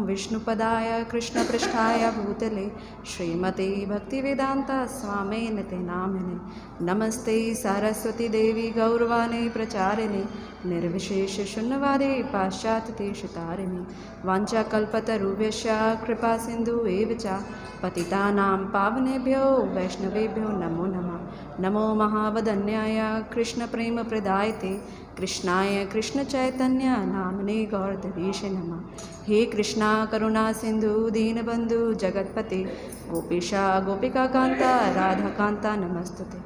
विष्णुपदाय कृष्णपृष्ठाय भूतले श्रीमते भक्तिवेदांत स्वामिने ते नामिने नमस्ते सरस्वती देवी गौरवाणी प्रचारिणे निर्विशेष शून्यवादे पाश्चात्यदेशतारिणे वाञ्छाकल्पतरुभ्यश्च कृपा सिन्धु एव च पतितानां पावनेभ्यो वैष्णवेभ्यो नमो नमः। नमो महावदन्याय कृष्णप्रेमप्रदायते कृष्णाय कृष्णचैतन्य नामने गौरधीशे नमः। हे कृष्णा करुणा सिंधु दीनबंधु जगतपते गोपीशा गोपिका कांता राधा कांता नमस्तुते।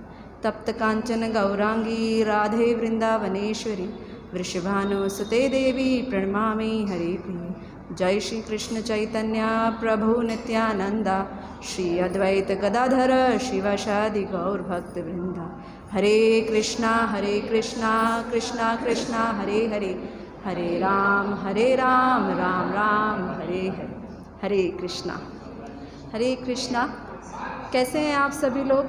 तप्त कांचन गौरांगी राधे वृंदावनेश्वरी वृषभानुसुते देवी प्रणमामि हरे प्रिये। जय श्री कृष्ण चैतन्य प्रभु नित्यानंदा श्री अद्वैत गदाधर शिवासादि गौर भक्त वृंदा। हरे कृष्णा कृष्णा कृष्णा हरे हरे हरे राम राम राम हरे हरे। हरे कृष्णा। कैसे हैं आप सभी लोग?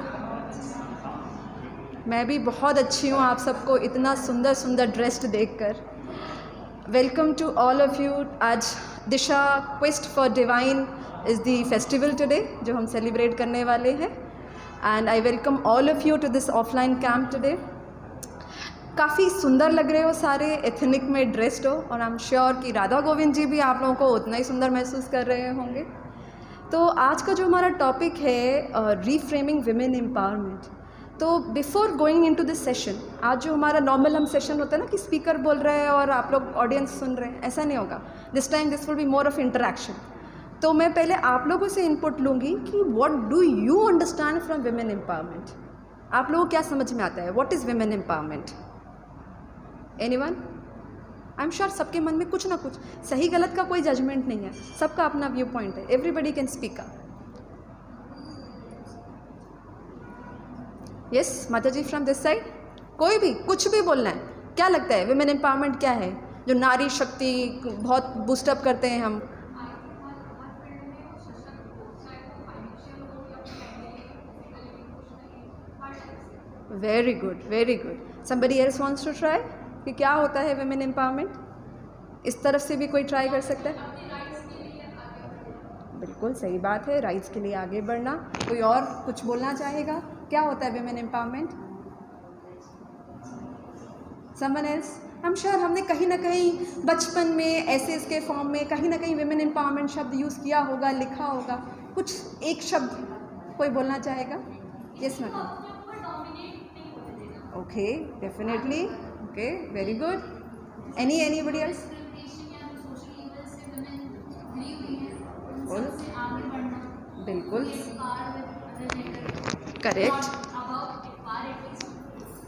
मैं भी बहुत अच्छी हूँ आप सबको इतना सुंदर सुंदर ड्रेस्ड देखकर। Welcome to all of you. आज Disha quest for divine is the festival today जो हम सेलिब्रेट करने वाले हैं। And I welcome all of you to this offline camp today. काफ़ी सुंदर लग रहे हो सारे, एथनिक में ड्रेस्ड हो, और आई एम श्योर कि राधा गोविंद जी भी आप लोगों को उतना ही सुंदर महसूस कर रहे होंगे। तो आज का जो हमारा टॉपिक है रीफ्रेमिंग विमेन एम्पावरमेंट। तो before going into this session, आज जो हमारा नॉर्मल हम सेशन होता है ना कि स्पीकर बोल रहे हैं और आप लोग ऑडियंस सुन रहे हैं, ऐसा नहीं होगा। This time this will be more of interaction. तो मैं पहले आप लोगों से इनपुट लूँगी कि what do you understand from women empowerment. आप लोगों को क्या समझ में आता है? What is women empowerment? Anyone? I am sure सबके मन में कुछ ना कुछ, सही गलत का कोई जजमेंट नहीं है, सबका अपना व्यू पॉइंट है। Everybody can speak up. Yes माता जी फ्रॉम दिस साइड, कोई भी कुछ भी बोलना है। क्या लगता है विमेन एम्पावरमेंट क्या है जो नारी शक्ति बहुत बूस्टअप करते हैं हम? Very good very good. Somebody else wants to try कि क्या होता है विमेन एम्पावरमेंट? इस तरफ से भी कोई ट्राई कर सकता है? बिल्कुल सही बात है, राइट्स के लिए आगे बढ़ना। कोई और कुछ बोलना चाहेगा? क्या होता है women empowerment? Someone else? I am sure हमने कहीं ना कहीं बचपन में एसेस के फॉर्म में कहीं ना कहीं विमेन एम्पावरमेंट शब्द यूज़ किया होगा, लिखा होगा। कुछ एक शब्द कोई बोलना चाहेगा? Yes madam. Okay, definitely. Okay, very good. Anybody else? बिल्कुल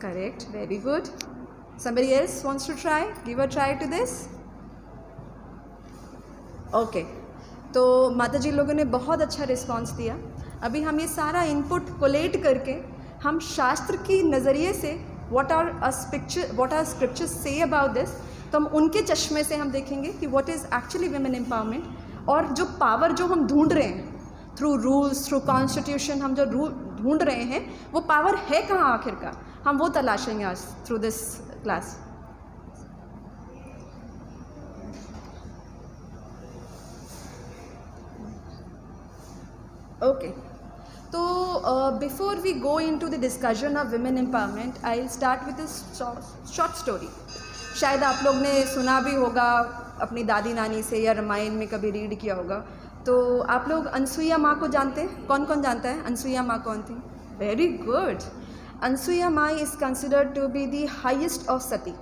correct, very good. somebody else wants to try? Give a try to this. Okay, तो माता जी लोगों ने बहुत अच्छा रिस्पांस दिया। अभी हम ये सारा इनपुट कोलेट करके हम शास्त्र की नज़रिए से what are scriptures say about this, तो हम उनके चश्मे से हम देखेंगे कि what is actually women empowerment। और जो पावर जो हम ढूंढ रहे हैं थ्रू रूल्स, थ्रू कॉन्स्टिट्यूशन, हम जो ढूंढ रहे हैं वो पावर है कहाँ आखिरकार, हम वो तलाशेंगे आज थ्रू दिस क्लास। ओके, तो before we go into the discussion of women empowerment, I will start with this short story. शायद आप लोग ने सुना भी होगा अपनी दादी नानी से या रामायण में कभी रीड किया होगा। तो आप लोग अनसुईया माँ को जानते हैं? कौन कौन जानता है अनसुईया माँ कौन थी? Very good. अनसुईया माँ is considered to be the highest of sati.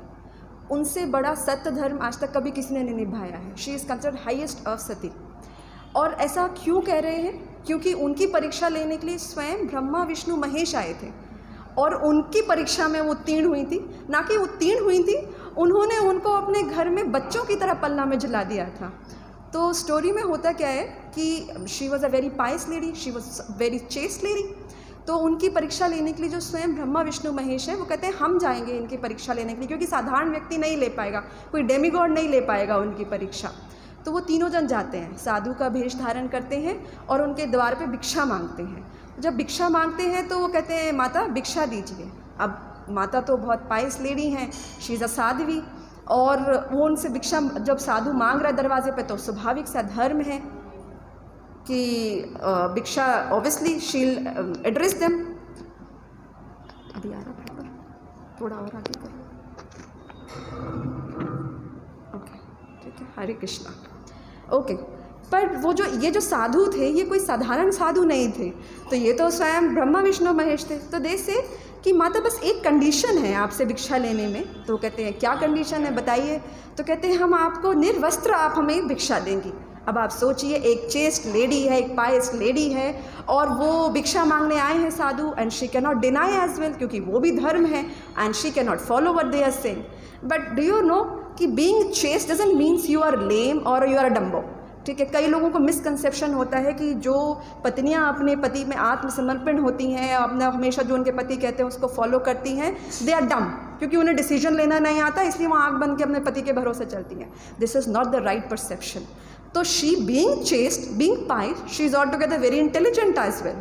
उनसे बड़ा सत्य धर्म आज तक कभी किसी ने नहीं निभाया है। She is considered highest of sati. और ऐसा क्यों कह रहे हैं? क्योंकि उनकी परीक्षा लेने के लिए स्वयं ब्रह्मा विष्णु महेश आए थे और उनकी परीक्षा में वो उत्तीर्ण हुई थी। ना कि उत्तीर्ण हुई थी, उन्होंने उनको अपने घर में बच्चों की तरह पलना में जला दिया था। तो स्टोरी में होता क्या है कि she was a very pious lady, she was very chest lady. तो उनकी परीक्षा लेने के लिए जो स्वयं ब्रह्मा विष्णु महेश हैं वो कहते हैं हम जाएंगे इनकी परीक्षा लेने के लिए, क्योंकि साधारण व्यक्ति नहीं ले पाएगा, कोई डेमीगॉड नहीं ले पाएगा उनकी परीक्षा। तो वो तीनों जन जाते हैं, साधु का भेष धारण करते हैं और उनके द्वार पे भिक्षा मांगते हैं। जब भिक्षा मांगते हैं तो वो कहते हैं माता भिक्षा दीजिए। अब माता तो बहुत पायस लेडी हैं, शी इज़ अ साध्वी। और वो उनसे भिक्षा जब साधु मांग रहा है दरवाजे पे तो स्वाभाविक सा धर्म है कि भिक्षा ऑब्वियसली शील एड्रेस देम। अभी आ रहा पेपर, थोड़ा और आगे करो। ओके ठीक है, हरे कृष्णा। ओके, पर वो जो ये जो साधु थे ये कोई साधारण साधु नहीं थे, तो ये तो स्वयं ब्रह्मा विष्णु महेश थे। तो दे से कि माता बस एक कंडीशन है आपसे भिक्षा लेने में। तो कहते हैं क्या कंडीशन है बताइए। तो कहते हैं हम आपको निर्वस्त्र आप हमें भिक्षा देंगी। अब आप सोचिए, एक चेस्ट लेडी है, एक पायस लेडी है, और वो भिक्षा मांगने आए हैं साधु, and she can not deny as well, क्योंकि वो भी धर्म है, and she can not follow what they are saying. But do you know कि being chaste doesn't means you are lame or you are a Dumbo. ठीक है, कई लोगों को मिसकंसेप्शन होता है कि जो पत्नियां अपने पति में आत्मसमर्पण होती हैं, अपना हमेशा जो उनके पति कहते हैं उसको फॉलो करती हैं, दे आर डम, क्योंकि उन्हें डिसीजन लेना नहीं आता, इसलिए वो आंख बंद के अपने पति के भरोसे चलती हैं। This is not the right perception. तो she being chaste, being pious, she is altogether very intelligent as well.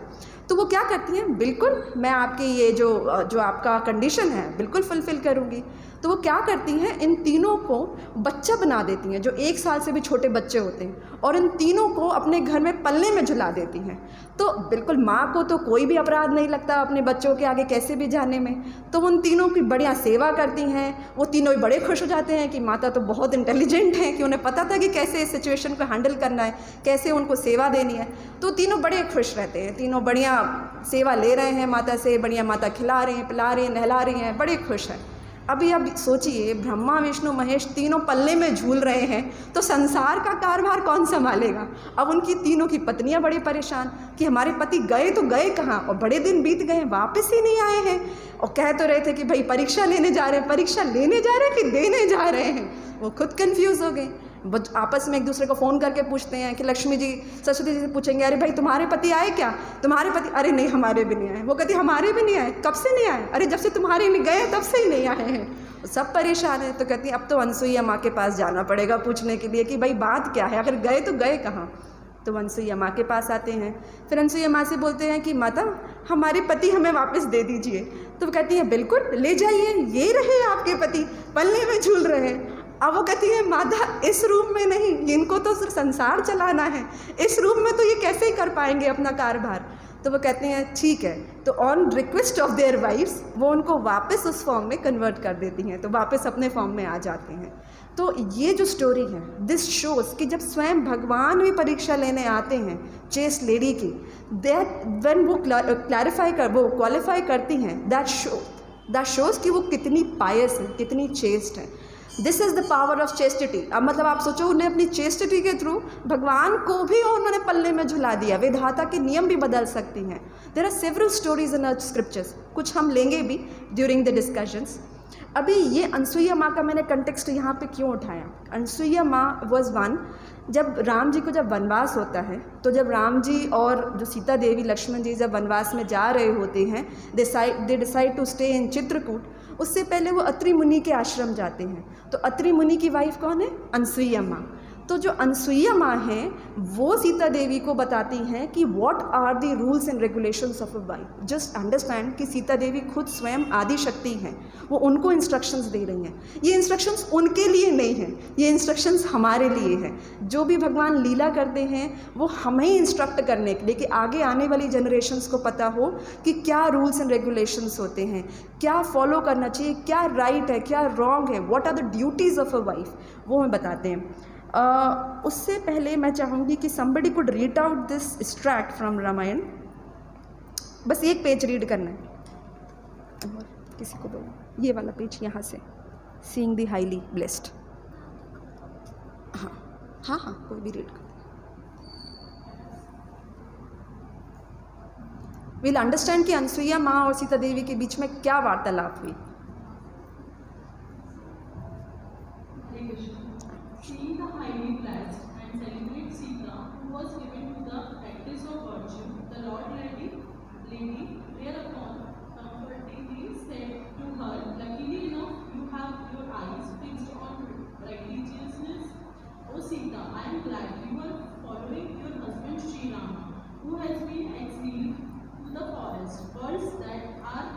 तो वो क्या करती हैं, बिल्कुल मैं आपकी ये जो आपका कंडीशन है बिल्कुल फुलफ़िल करूँगी। तो वो क्या करती हैं, इन तीनों को बच्चा बना देती हैं, जो 1 साल से भी छोटे बच्चे होते हैं, और इन तीनों को अपने घर में पल्ले में झुला देती हैं। तो बिल्कुल माँ को तो कोई भी अपराध नहीं लगता अपने बच्चों के आगे कैसे भी जाने में। तो उन तीनों की बढ़िया सेवा करती हैं। वो तीनों ही बड़े खुश हो जाते हैं कि माता तो बहुत इंटेलिजेंट हैं, कि उन्हें पता था कि कैसे इस सिचुएशन को हैंडल करना है, कैसे उनको सेवा देनी है। तो तीनों बड़े खुश रहते हैं, तीनों बढ़िया सेवा ले रहे हैं माता से, बढ़िया माता खिला रहे हैं, पिला रहे हैं, नहला रही हैं, बड़े खुश हैं। अभी अब सोचिए, ब्रह्मा विष्णु महेश तीनों पल्ले में झूल रहे हैं, तो संसार का कारभार कौन संभालेगा। अब उनकी तीनों की पत्नियां बड़ी परेशान कि हमारे पति गए तो गए कहाँ, और बड़े दिन बीत गए वापस ही नहीं आए हैं। और कह तो रहे थे कि भाई परीक्षा लेने जा रहे हैं, परीक्षा लेने जा रहे हैं कि देने जा रहे हैं। वो खुद कन्फ्यूज़ हो गए। आपस में एक दूसरे को फ़ोन करके पूछते हैं कि लक्ष्मी जी सरस्वती जी से पूछेंगे, अरे भाई तुम्हारे पति आए क्या, तुम्हारे पति, अरे नहीं हमारे भी नहीं आए। वो कहती हमारे भी नहीं आए, कब से नहीं आए, अरे जब से तुम्हारे नहीं गए तब से ही नहीं आए हैं। सब परेशान है। तो कहती अब तो अनसुईया माँ के पास जाना पड़ेगा पूछने के लिए कि भाई बात क्या है, अगर गए तो गए कहाँ। तो अनसुईया माँ के पास आते हैं। फिर अनसुईया माँ से बोलते हैं कि माता हमारे पति हमें वापस दे दीजिए। तो वो कहती हैं बिल्कुल ले जाइए, ये रहे आपके पति, पल्ले में झूल रहे हैं। अब वो कहती है माता इस रूम में नहीं, इनको तो सिर्फ संसार चलाना है, इस रूम में तो ये कैसे ही कर पाएंगे अपना कारभार। तो वो कहते हैं ठीक है। तो on request of their wifes वो उनको वापस उस फॉर्म में कन्वर्ट कर देती हैं, तो वापस अपने फॉर्म में आ जाते हैं। तो ये जो स्टोरी है दिस शोज़ कि जब स्वयं भगवान भी परीक्षा लेने आते हैं चेस्ट लेडी की, दैट व्हेन वो क्वालिफाई करती हैं, दैट शोज़ कि वो कितनी पायस है, कितनी चेस्ट है। This is the power of chastity. अब मतलब आप सोचो, उन्हें अपनी चेस्टिटी के थ्रू भगवान को भी उन्होंने पल्ले में झुला दिया। विधाता के नियम भी बदल सकती हैं। There are several stories in our scriptures, कुछ हम लेंगे भी ड्यूरिंग द डिस्कशंस। अभी ये अनसुईया माँ का मैंने कंटेक्स्ट यहाँ पे क्यों उठाया। अनसुईया माँ वॉज वन, जब राम जी को जब वनवास होता है, तो जब राम जी और जो सीता देवी लक्ष्मण जी जब वनवास में जा रहे होते हैं, they decide to stay in Chitrakoot. उससे पहले वो अत्रि मुनि के आश्रम जाते हैं। तो अत्रि मुनि की वाइफ कौन है, अनसुईया माँ। तो जो अनसुईया माँ हैं वो सीता देवी को बताती हैं कि what are the rules and regulations of a wife. Just understand कि सीता देवी खुद स्वयं आदि शक्ति हैं, वो उनको इंस्ट्रक्शंस दे रही हैं। ये इंस्ट्रक्शंस उनके लिए नहीं हैं, ये इंस्ट्रक्शंस हमारे लिए हैं। जो भी भगवान लीला करते हैं वो हमें इंस्ट्रक्ट करने के लिए कि आगे आने वाली जनरेशन्स को पता हो कि क्या रूल्स एंड रेगुलेशंस होते हैं, क्या फॉलो करना चाहिए, क्या राइट है, क्या रॉन्ग है, what are the duties of a wife, वो हमें बताते हैं। उससे पहले मैं चाहूँगी कि somebody could read out this extract from Ramayan. बस एक पेज रीड करना है, और किसी को बोलो ये वाला पेज यहाँ से, सीइंग द हाईली ब्लेस्ड। हाँ हाँ हाँ, कोई भी रीड कर। विल अंडरस्टैंड कि अनसुईया माँ और सीता देवी के बीच में क्या वार्तालाप हुई। Seeing the highly blessed and celebrate Sita, who was given to the practice of virtue, the Lord lady thereupon comfortingly said to her, luckily enough you have your eyes fixed on righteousness. O Sita, I am glad you are following your husband Sri Rama, who has been exiled to the forest. Birds that are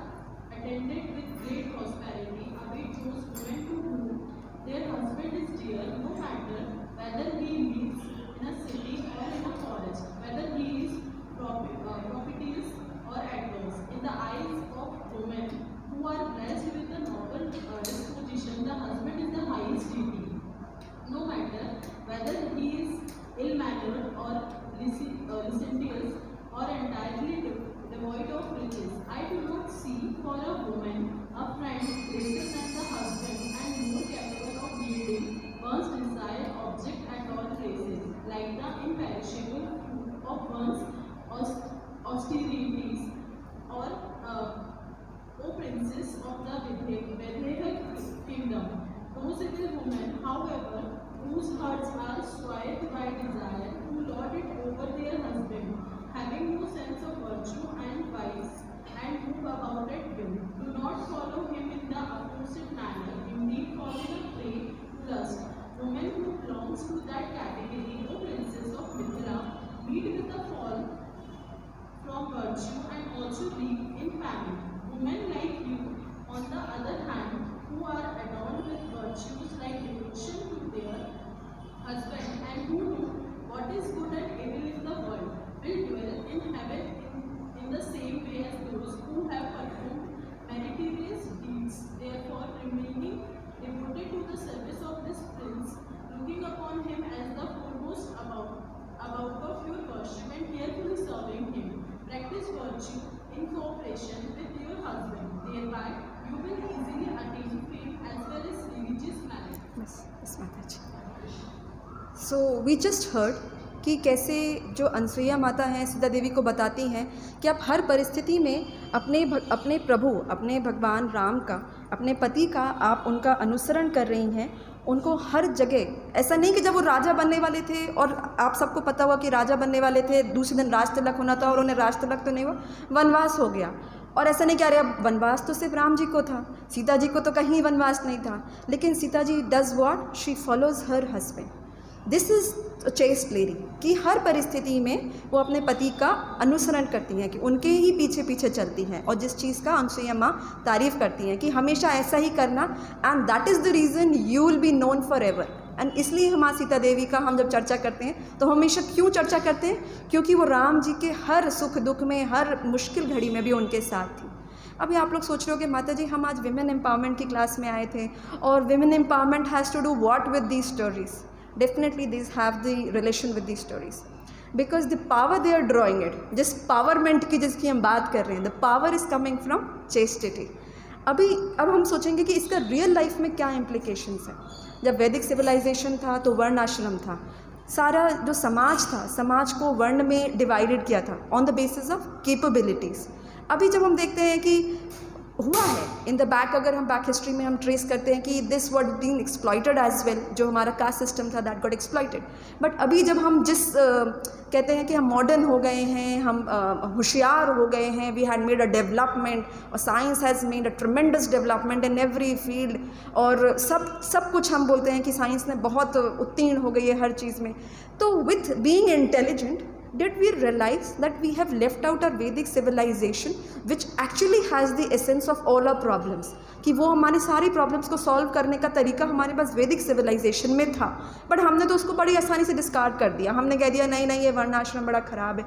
attended with great entirely devoid of riches. I do not see for a woman a friend greater than the husband and more capable of yielding one's desired object at all places, like the imperishable fruit of one's austerities, or O princes of the Vedaic kingdom. Those little women, however, whose hearts are swayed by desire, who lord it over their husband, having no sense of virtue and vice, and move about at will, do not follow him in the aforesaid manner, indeed falling a prey to lust. Women who belongs to that category, O princes of Mithila, meet with a fall from virtue and also lead in famine. Women like you, on the other hand, who are adorned with virtues like devotion to their husband and who know what is good and evil in the world, will dwell in heaven in the same way as those who have performed meritorious deeds. Therefore, remaining devoted to the service of this prince, looking upon him as the foremost about of your worship and carefully serving him, practice virtue in cooperation with your husband. Thereby, you will easily attain fame as well as religious merit. Yes, Mataji. So we just heard कि कैसे जो अनसुईया माता हैं सीता देवी को बताती हैं कि आप हर परिस्थिति में अपने प्रभु, अपने भगवान राम का, अपने पति का आप उनका अनुसरण कर रही हैं। उनको हर जगह, ऐसा नहीं कि जब वो राजा बनने वाले थे, और आप सबको पता हुआ कि राजा बनने वाले थे, दूसरे दिन राज तिलक होना था और उन्हें राज तिलक तो नहीं हुआ, वनवास हो गया। और ऐसा नहीं कि अरे अब वनवास तो सिर्फ राम जी को था, सीता जी को तो कहीं वनवास नहीं था। लेकिन Sita ji does what, she follows her husband. This is chaste lady कि हर परिस्थिति में वो अपने पति का अनुसरण करती हैं, कि उनके ही पीछे पीछे चलती हैं, और जिस चीज़ का अनसुईया माँ तारीफ़ करती हैं कि हमेशा ऐसा ही करना, and that is the reason you will be known for ever. And इसलिए माँ सीता देवी का हम जब चर्चा करते हैं तो हमेशा क्यों चर्चा करते हैं, क्योंकि वो राम जी के हर सुख दुख में, हर मुश्किल घड़ी में भी उनके साथ थी। अभी आप लोग सोच रहे हो कि माता जी हम आज विमेन एम्पावरमेंट की क्लास में आए थे, और women empowerment has to do what with these stories. Definitely these have the relation with these stories, because the power they are drawing it, जिस पावरमेंट की जिसकी हम बात कर रहे हैं, the power is coming from chastity। अब हम सोचेंगे कि इसका रियल लाइफ में क्या implications है। जब वैदिक सिविलाइजेशन था तो वर्ण आश्रम था, सारा जो समाज था, समाज को वर्ण में डिवाइडेड किया था on the basis of capabilities. अभी जब हम देखते हैं कि हुआ है इन द बैक, अगर हम बैक हिस्ट्री में हम ट्रेस करते हैं कि this word being exploited as well, जो हमारा कास्ट सिस्टम था दैट गॉट एक्सप्लॉइटेड। बट अभी जब हम कहते हैं कि हम मॉडर्न हो गए हैं, हम होशियार हो गए हैं, we had made a development, और science has made a tremendous development in every field, और सब कुछ हम बोलते हैं कि साइंस ने बहुत उत्तीर्ण हो गई है हर चीज़ में। तो with being intelligent, did we realize that we have left out our Vedic civilization, which actually has the essence of all our problems, कि वो हमारी सारी प्रॉब्लम्स को सॉल्व करने का तरीका हमारे पास वैदिक सिविलाइजेशन में था, बट हमने तो उसको बड़ी आसानी से डिस्कार्ड कर दिया। हमने कह दिया नहीं नहीं ये वर्णाश्रम बड़ा ख़राब है।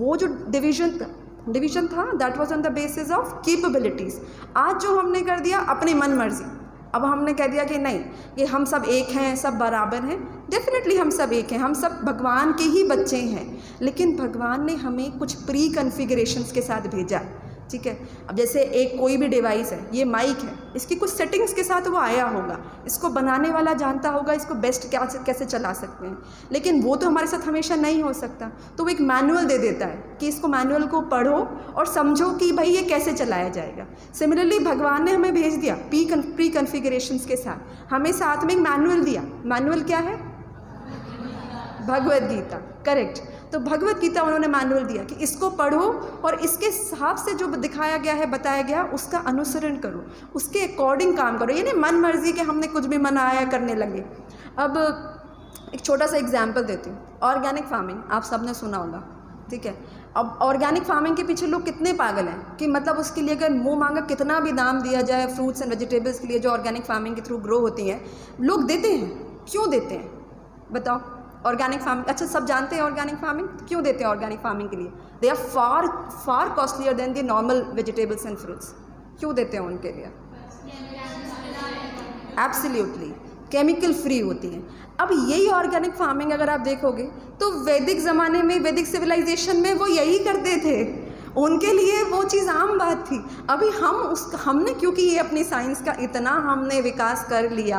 वो जो डिवीजन था that was on the basis of capabilities. आज जो हमने कर दिया अपनी मन मर्जी, अब हमने कह दिया कि नहीं ये हम सब एक हैं, सब बराबर हैं। डेफिनेटली हम सब एक हैं, हम सब भगवान के ही बच्चे हैं, लेकिन भगवान ने हमें कुछ प्री कॉन्फ़िगरेशंस के साथ भेजा, ठीक है। अब जैसे एक कोई भी डिवाइस है, ये माइक है, इसकी कुछ सेटिंग्स के साथ वो आया होगा, इसको बनाने वाला जानता होगा इसको बेस्ट कैसे चला सकते हैं, लेकिन वो तो हमारे साथ हमेशा नहीं हो सकता। तो वो एक मैनुअल दे देता है कि इसको मैनुअल को पढ़ो और समझो कि भाई ये कैसे चलाया जाएगा। सिमिलरली भगवान ने हमें भेज दिया प्री कॉन्फ़िगरेशंस के साथ, हमें साथ में एक मैनुअल दिया। मैनुअल क्या है? भगवद गीता, करेक्ट। तो भगवद गीता उन्होंने मैनुअल दिया कि इसको पढ़ो और इसके हिसाब से जो दिखाया गया है, बताया गया, उसका अनुसरण करो, उसके अकॉर्डिंग काम करो। ये नहीं मन मर्जी के हमने कुछ भी मन आया करने लगे। अब एक छोटा सा एग्जाम्पल देती हूँ। ऑर्गेनिक फार्मिंग आप सब ने सुना होगा, ठीक है। अब ऑर्गेनिक फार्मिंग के पीछे लोग कितने पागल हैं कि मतलब उसके लिए अगर मुँह मांगा कितना भी दाम दिया जाए, फ्रूट्स एंड वेजिटेबल्स के लिए जो ऑर्गेनिक फार्मिंग के थ्रू ग्रो होती हैं, लोग देते हैं। क्यों देते हैं बताओ? ऑर्गेनिक फार्मिंग, अच्छा सब जानते हैं ऑर्गेनिक फार्मिंग क्यों देते हैं ऑर्गेनिक फार्मिंग के लिए? They are far costlier than the normal vegetables and fruits. क्यों देते हैं उनके लिए? एब्सोल्युटली, केमिकल फ्री होती हैं। अब यही ऑर्गेनिक फार्मिंग अगर आप देखोगे तो वैदिक ज़माने में, वैदिक सिविलाइजेशन में वो यही करते थे, उनके लिए वो चीज़ आम बात थी। अभी हमने क्योंकि ये अपनी साइंस का इतना हमने विकास कर लिया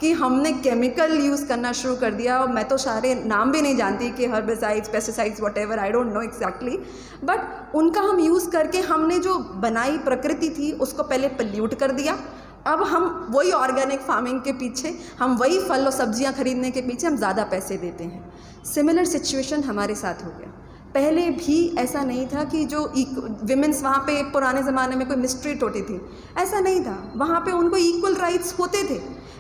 कि हमने केमिकल यूज़ करना शुरू कर दिया, और मैं तो सारे नाम भी नहीं जानती कि herbicides, pesticides, whatever, I don't know exactly, but उनका हम यूज़ करके हमने जो बनाई प्रकृति थी उसको पहले पल्यूट कर दिया। अब हम वही ऑर्गेनिक फार्मिंग के पीछे, हम वही फल और सब्जियां खरीदने के पीछे हम ज़्यादा पैसे देते हैं। सिमिलर सिचुएशन हमारे साथ हो गया। पहले भी ऐसा नहीं था कि जो विमेंस वहाँ पे पुराने ज़माने में कोई मिस्ट्रीट होती थी, ऐसा नहीं था। वहाँ पे उनको इक्वल राइट्स होते थे,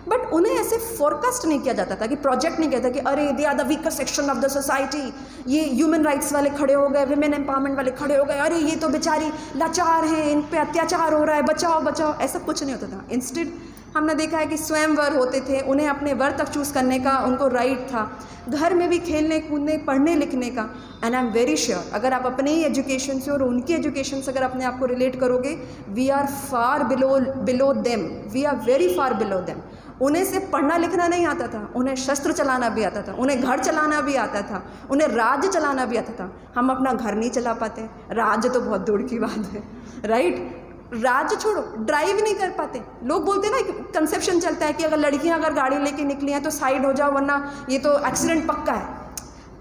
बट उन्हें ऐसे फोरकास्ट नहीं किया जाता था कि प्रोजेक्ट नहीं कहता कि अरे they are the weaker section of the society, ये ह्यूमन राइट्स वाले खड़े हो गए, विमेन एम्पावरमेंट वाले खड़े हो गए, अरे ये तो बेचारी लाचार हैं, इन पे अत्याचार हो रहा है, बचाओ बचाओ, ऐसा कुछ नहीं होता था। इंस्टेड हमने देखा है कि स्वयंवर होते थे, उन्हें अपने वर तक चूज़ करने का उनको राइट था, घर में भी खेलने कूदने, पढ़ने लिखने का। And I am very sure अगर आप अपने ही एजुकेशन से और उनकी एजुकेशन से अगर अपने आप को रिलेट करोगे, we are far below them, we are very far below them. उन्हें सिर्फ पढ़ना लिखना नहीं आता था, उन्हें शस्त्र चलाना भी आता था, उन्हें घर चलाना भी आता था, उन्हें राज्य चलाना भी आता था। हम अपना घर नहीं चला पाते, राज्य तो बहुत दूर की बात है, राइट? राज्य छोड़ो, ड्राइव नहीं कर पाते। लोग बोलते हैं ना, कंसेप्शन चलता है कि अगर लड़कियां अगर गाड़ी लेके निकली हैं तो साइड हो जाओ वरना ये तो एक्सीडेंट पक्का है।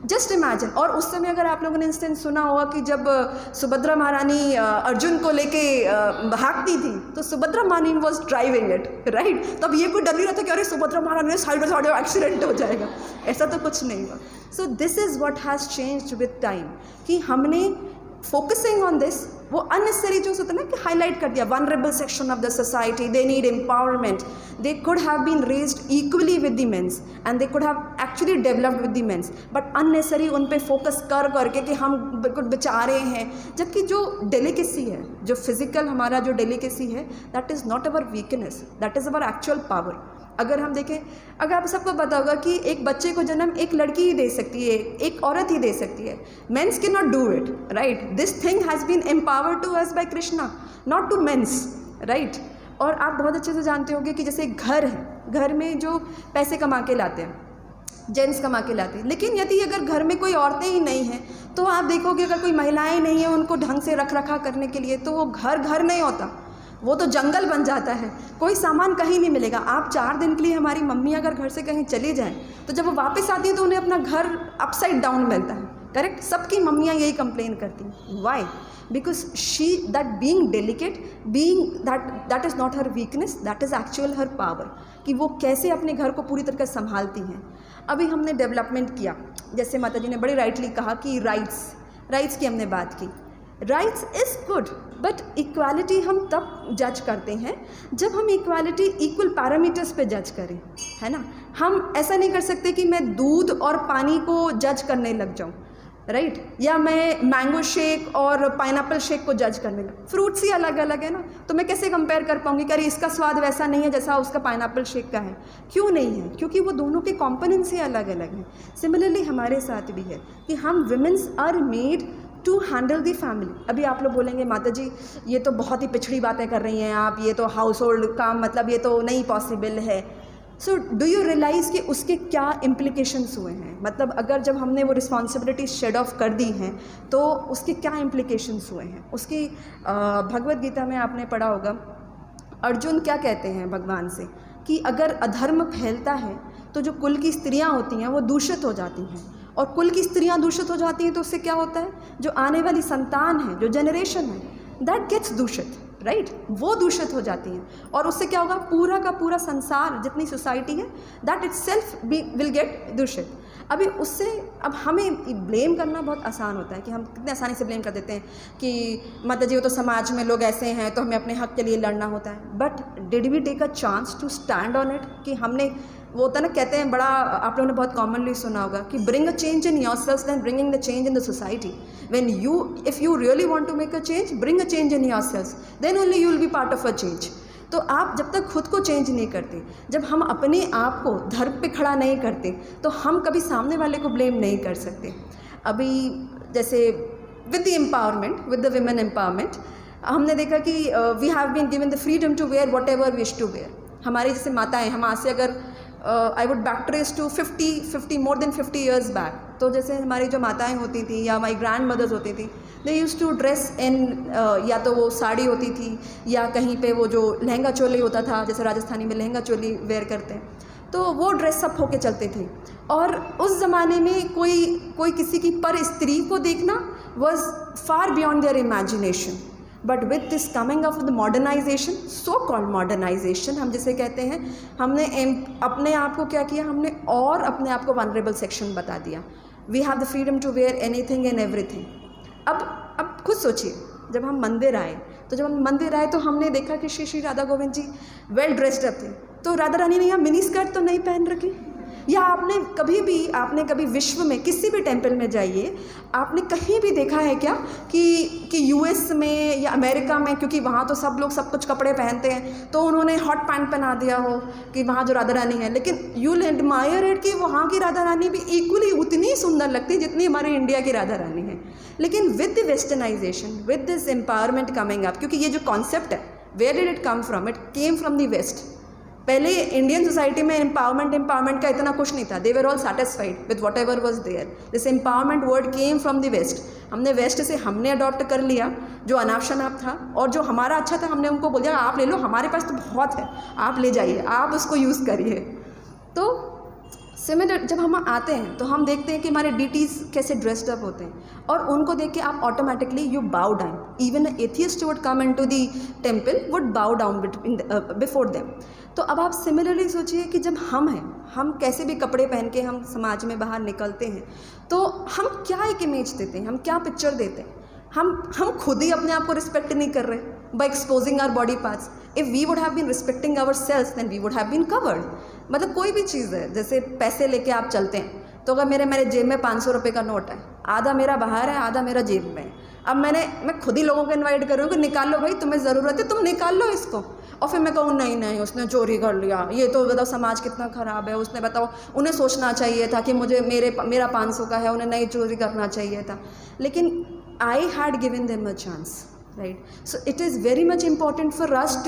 Just imagine. और उस समय अगर आप लोगों ने इंस्टेंस सुना होगा कि जब सुभद्रा महारानी अर्जुन को लेके भागती थी तो सुभद्रा महारानी वॉज ड्राइविंग इट, राइट? तो अब ये कोई डर नहीं रहा था कि अरे सुभद्रा महारानी ने साइड हो जाओ एक्सीडेंट हो जाएगा, ऐसा तो कुछ नहीं हुआ। So this is what has changed with time कि हमने फोकसिंग ऑन दिस, वो अननेसेसरी जो होता है ना कि हाईलाइट कर दिया, vulnerable section of the society, they need empowerment, they could have been raised equally with the mens and they could have actually developed with the mens, but unnecessary उन पे फोकस कर करके कि हम बिल्कुल बेचारे हैं। जबकि जो डेलिकेसी है, जो फिजिकल हमारा जो डेलिकेसी है, that is not our weakness, that is our actual power. अगर हम देखें, अगर आप सबको पता होगा कि एक बच्चे को जन्म एक लड़की ही दे सकती है, एक औरत ही दे सकती है, mens can not do it, right? This thing has been empowered to us by Krishna, not to mens, right? और आप बहुत अच्छे से जानते होंगे कि जैसे घर है, घर में जो पैसे कमा के लाते हैं, जेंट्स कमा के लाते हैं, लेकिन यदि अगर घर में कोई औरतें ही नहीं हैं तो आप देखोगे अगर कोई महिलाएं नहीं हैं उनको ढंग से रख रखा करने के लिए, तो वो घर नहीं होता, वो तो जंगल बन जाता है, कोई सामान कहीं नहीं मिलेगा। आप 4 दिन के लिए, हमारी मम्मी अगर घर से कहीं चली जाएं तो जब वो वापस आती है तो उन्हें अपना घर अपसाइड डाउन मिलता है, करेक्ट? सबकी मम्मियाँ यही कंप्लेन करती हैं। Why? Because she that being delicate, being that is not her weakness, that is actual her power, कि वो कैसे अपने घर को पूरी तरह संभालती हैं। अभी हमने डेवलपमेंट किया, जैसे माता जी ने बड़ी राइटली कहा कि राइट्स की हमने बात की। Rights is good, but equality हम तब जज करते हैं जब हम इक्वालिटी इक्वल पैरामीटर्स पे जज करें, है ना? हम ऐसा नहीं कर सकते कि मैं दूध और पानी को जज करने लग जाऊं, राइट? या मैं मैंगो शेक और पाइनएप्पल शेक को जज करने लग, फ्रूट्स ही अलग अलग है ना, तो मैं कैसे कंपेयर कर पाऊंगी कि अरे इसका स्वाद वैसा नहीं है जैसा उसका पाइनएप्पल शेक का है। क्यों नहीं है? क्योंकि वो दोनों के कॉम्पोनेंट्स ही अलग अलग हैं। सिमिलरली हमारे साथ भी है कि हम womens are made to handle the family. अभी आप लोग बोलेंगे माता जी ये तो बहुत ही पिछड़ी बातें कर रही हैं आप, ये तो हाउस होल्ड काम, मतलब ये तो नहीं पॉसिबल है। सो डू यू रियलाइज़ कि उसके क्या इम्प्लीकेशंस हुए हैं? मतलब अगर जब हमने वो रिस्पॉन्सिबिलिटी शेड ऑफ कर दी हैं तो उसके क्या इम्प्लीकेशंस हुए हैं? उसकी भगवद गीता में आपने पढ़ा होगा, अर्जुन क्या कहते हैं भगवान से कि अगर अधर्म फैलता है तो जो कुल की स्त्रियाँ होती हैं वो दूषित हो जाती हैं, और कुल की स्त्रियाँ दूषित हो जाती हैं तो उससे क्या होता है, जो आने वाली संतान है, जो जनरेशन है, दैट गेट्स दूषित, राइट? वो दूषित हो जाती हैं, और उससे क्या होगा, पूरा का पूरा संसार, जितनी सोसाइटी है, दैट इटसेल्फ विल गेट दूषित। अभी उससे अब हमें ब्लेम करना बहुत आसान होता है कि हम कितने आसानी से ब्लेम कर देते हैं कि माता जी वो तो समाज में लोग ऐसे हैं तो हमें अपने हक के लिए लड़ना होता है। But did we take a chance to stand on it? कि हमने, वो होता है ना, कहते हैं बड़ा, आप लोगों ने बहुत कॉमनली सुना होगा कि bring a change in yourself then bringing the change in the society. When you, if you really want to make a change, bring a change in yourself, then only you will be part of a change. तो आप जब तक खुद को change नहीं करते, जब हम अपने आप को धर्म पे खड़ा नहीं करते, तो हम कभी सामने वाले को ब्लेम नहीं कर सकते। अभी जैसे with the empowerment, with the women empowerment, हमने देखा कि we have been given the freedom to wear whatever wish to wear. हमारी जैसे माताएँ, हम आज से अगर I would back trace to 50 more than 50 years back. तो जैसे हमारी जो माताएं होती थी या हमारी ग्रैंड मदर्स होती थी, दे यूज़ टू ड्रेस इन, या तो वो साड़ी होती थी या कहीं पे वो जो लहंगा चोली होता था, जैसे राजस्थानी में लहंगा चोली वेयर करते हैं, तो वो ड्रेसअप होके चलते थे। और उस ज़माने में कोई किसी की पर स्त्री को देखना was far beyond their imagination. But with this coming of the modernization, so called modernization हम जिसे कहते हैं, हमने अपने आप को क्या किया, हमने और अपने आप को वनरेबल सेक्शन बता दिया। We have the freedom to wear anything and everything. अब खुद सोचिए, जब हम मंदिर आए तो हमने देखा कि श्री राधा गोविंद जी वेल ड्रेस्ड अप थे, तो राधा रानी ने यहाँ मिनी स्कर्ट तो नहीं पहन रखी। या आपने कभी विश्व में किसी भी टेम्पल में जाइए, आपने कहीं भी देखा है क्या कि यूएस में या अमेरिका में, क्योंकि वहाँ तो सब लोग सब कुछ कपड़े पहनते हैं, तो उन्होंने हॉट पैंट पहना दिया हो कि वहाँ जो राधा रानी है, लेकिन यू विल एडमायर इट कि वहाँ की राधा रानी भी इक्वली उतनी सुंदर लगती है जितनी हमारे इंडिया की राधा रानी है। लेकिन with the westernisation, with this empowerment coming up, क्योंकि ये जो कॉन्सेप्ट है, where did it come from? It came from the west. पहले इंडियन सोसाइटी में एम्पावरमेंट का इतना कुछ नहीं था। They were all satisfied with whatever was there. This empowerment word came from the west. हमने वेस्ट से अडॉप्ट कर लिया जो अनाप शनाप था, और जो हमारा अच्छा था हमने उनको बोल दिया आप ले लो, हमारे पास तो बहुत है, आप ले जाइए, आप उसको यूज़ करिए। तो सिमिलर जब हम आते हैं तो हम देखते हैं कि हमारे डीटीज़ कैसे ड्रेस्ड अप होते हैं, और उनको देख के आप ऑटोमेटिकली यू बाउ down. Even atheist would come into the temple would बाउ डाउन बिफोर देम। तो अब आप सिमिलरली सोचिए कि जब हम कैसे भी कपड़े पहन के हम समाज में बाहर निकलते हैं, तो हम क्या एक इमेज देते हैं, हम क्या पिक्चर देते हैं। हम खुद ही अपने आप को रिस्पेक्ट नहीं कर रहे by exposing our body parts. If we would have been respecting our selves then we would have been covered. मतलब कोई भी चीज़ है, जैसे पैसे लेके आप चलते हैं, तो अगर मेरे जेब में 500 रुपये का नोट है, आधा मेरा बाहर है, आधा मेरा जेब में है। अब मैं खुद ही लोगों को इनवाइट कर रही हूँ कि निकाल लो भाई, तुम्हें ज़रूरत है, तुम निकाल लो इसको। और फिर मैं कहूँ नहीं उसने चोरी कर लिया, ये तो बताओ समाज कितना ख़राब है, उसने बताओ उन्हें सोचना चाहिए था कि मेरा 500 का है, उन्हें नहीं चोरी करना चाहिए था। लेकिन I had given them a chance, right? So it is very much important for us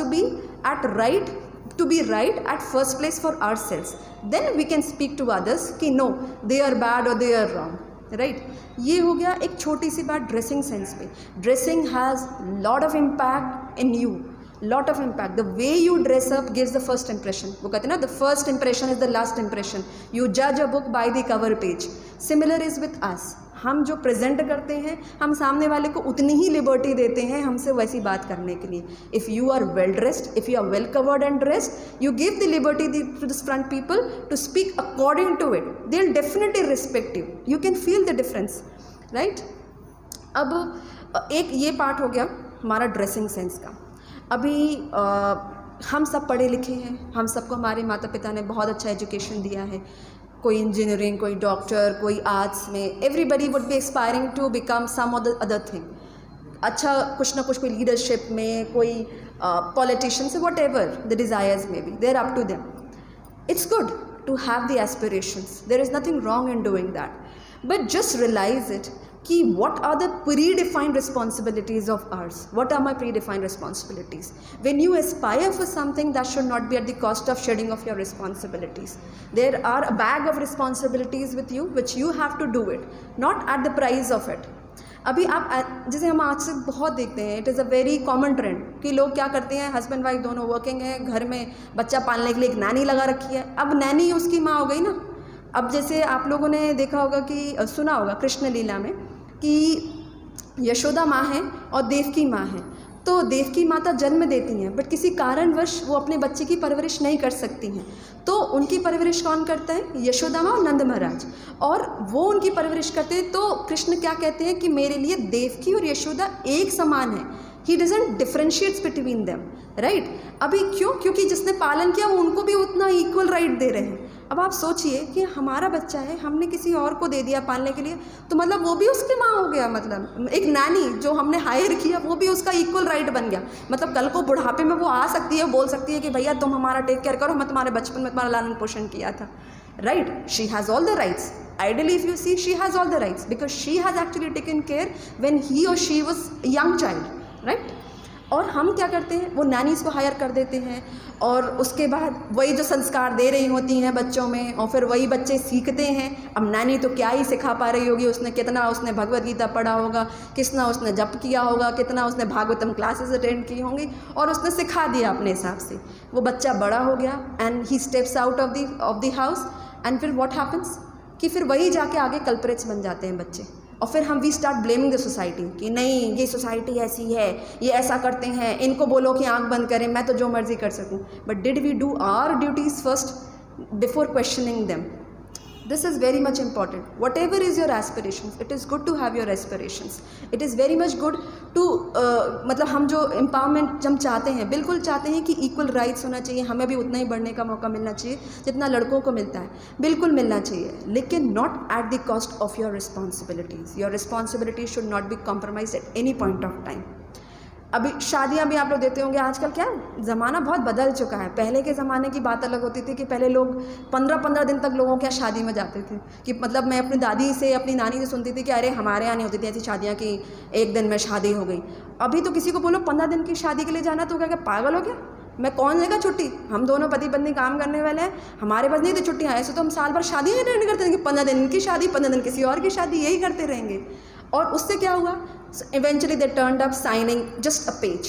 to be right at first place for ourselves. Then we can speak to others कि no, they are bad or they are wrong, right? ये हो गया एक छोटी सी बात dressing sense पे। Dressing has lot of impact in you, lot of impact. The way you dress up gives the first impression. वो कहते हैं ना, the first impression is the last impression. You judge a book by the cover page. Similar is with us. हम जो present करते हैं, हम सामने वाले को उतनी ही लिबर्टी देते हैं हमसे वैसी बात करने के लिए। If you are well dressed, if you are well covered and dressed, you give the liberty to this front people to speak according to it. They will definitely respect you, you can feel the difference, right? अब एक ये part हो गया हमारा dressing sense का। अभी हम सब पढ़े लिखे हैं, हम सबको हमारे माता पिता ने बहुत अच्छा एजुकेशन दिया है, कोई इंजीनियरिंग, कोई डॉक्टर, कोई आर्ट्स में, everybody would be aspiring to become some other thing. अच्छा कुछ ना कुछ, कोई लीडरशिप में, कोई पॉलिटिशियन से, whatever the desires may be, they are up to them. It's good to have the aspirations, there is nothing wrong in doing that, but just realise it कि what are the predefined responsibilities of ours? What are my predefined responsibilities? When you aspire for something, that should not be at the cost of shedding of your responsibilities. There are a bag of responsibilities with you which you have to do it, not at the price of it. अभी आप जैसे हम आज से बहुत देखते हैं, it is a very common trend कि लोग क्या करते हैं, हस्बैंड वाइफ दोनों वर्किंग हैं, घर में बच्चा पालने के लिए एक नैनी लगा रखी है। अब नैनी उसकी माँ हो गई ना। अब जैसे आप लोगों ने देखा होगा कि सुना होगा कृष्ण लीला में कि यशोदा माँ है और देवकी माँ है। तो देवकी माता जन्म देती हैं, बट किसी कारणवश वो अपने बच्चे की परवरिश नहीं कर सकती हैं, तो उनकी परवरिश कौन करता है? यशोदा माँ और नंद महाराज। और वो उनकी परवरिश करते हैं, तो कृष्ण क्या कहते हैं कि मेरे लिए देवकी और यशोदा एक समान है। He doesn't differentiates between them, right? अभी क्यों? क्योंकि जिसने पालन किया वो उनको भी उतना इक्वल राइट दे रहे हैं। अब आप सोचिए कि हमारा बच्चा है, हमने किसी और को दे दिया पालने के लिए, तो मतलब वो भी उसकी माँ हो गया। मतलब एक नानी जो हमने हायर किया वो भी उसका इक्वल राइट बन गया। मतलब कल को बुढ़ापे में वो आ सकती है, बोल सकती है कि भैया तुम हमारा टेक केयर करो, मैं तुम्हारे बचपन में तुम्हारा लालन पोषण किया था, right? She has all the rights. Ideally, if you see, she has all the rights because she has actually taken care when he or she was a young child, right? और हम क्या करते हैं, वो नैनीज़ को हायर कर देते हैं और उसके बाद वही जो संस्कार दे रही होती हैं बच्चों में, और फिर वही बच्चे सीखते हैं। अब नैनी तो क्या ही सिखा पा रही होगी, उसने कितना उसने भगवद गीता पढ़ा होगा, कितना उसने जप किया होगा, कितना उसने भागवतम क्लासेस अटेंड की होंगी और उसने सिखा दिया अपने हिसाब से। वो बच्चा बड़ा हो गया and he steps out of the house and फिर व्हाट हैपन्स कि फिर वही जाके आगे कल्प्रेट्स बन जाते हैं बच्चे। और फिर हम we start blaming the society कि नहीं ये सोसाइटी ऐसी है, ये ऐसा करते हैं, इनको बोलो कि आंख बंद करें, मैं तो जो मर्जी कर सकूं। But did we do our duties first before questioning them? This is very much important. Whatever is your aspirations, it is good to have your aspirations. It is very much good to मतलब हम जो empowerment हम चाहते हैं, बिल्कुल चाहते हैं कि equal rights होना चाहिए, हमें भी उतना ही बढ़ने का मौका मिलना चाहिए जितना लड़कों को मिलता है, बिल्कुल मिलना चाहिए, लेकिन not at the cost of your responsibilities. Your responsibilities should not be compromised at any point of time. अभी शादियां भी आप लोग देते होंगे, आजकल क्या ज़माना बहुत बदल चुका है। पहले के ज़माने की बात अलग होती थी कि पहले लोग 15-15 दिन तक लोगों के यहाँ शादी में जाते थे कि मतलब मैं अपनी दादी से अपनी नानी से सुनती थी कि अरे हमारे यहाँ नहीं होती थी ऐसी शादियाँ कि एक दिन में शादी हो गई। अभी तो किसी को बोलो 15 दिन की शादी के लिए जाना तो क्या पागल हो गया, मैं कौन लेगा छुट्टी, हम दोनों पति पत्नी काम करने वाले हैं, हमारे पास नहीं थी छुट्टियाँ। ऐसे तो हम साल भर शादियाँ अटेंड करते हैं कि 15 दिन की शादी, 15 दिन किसी और की शादी, यही करते रहेंगे। और उससे क्या हुआ, eventually they turned up signing just a page,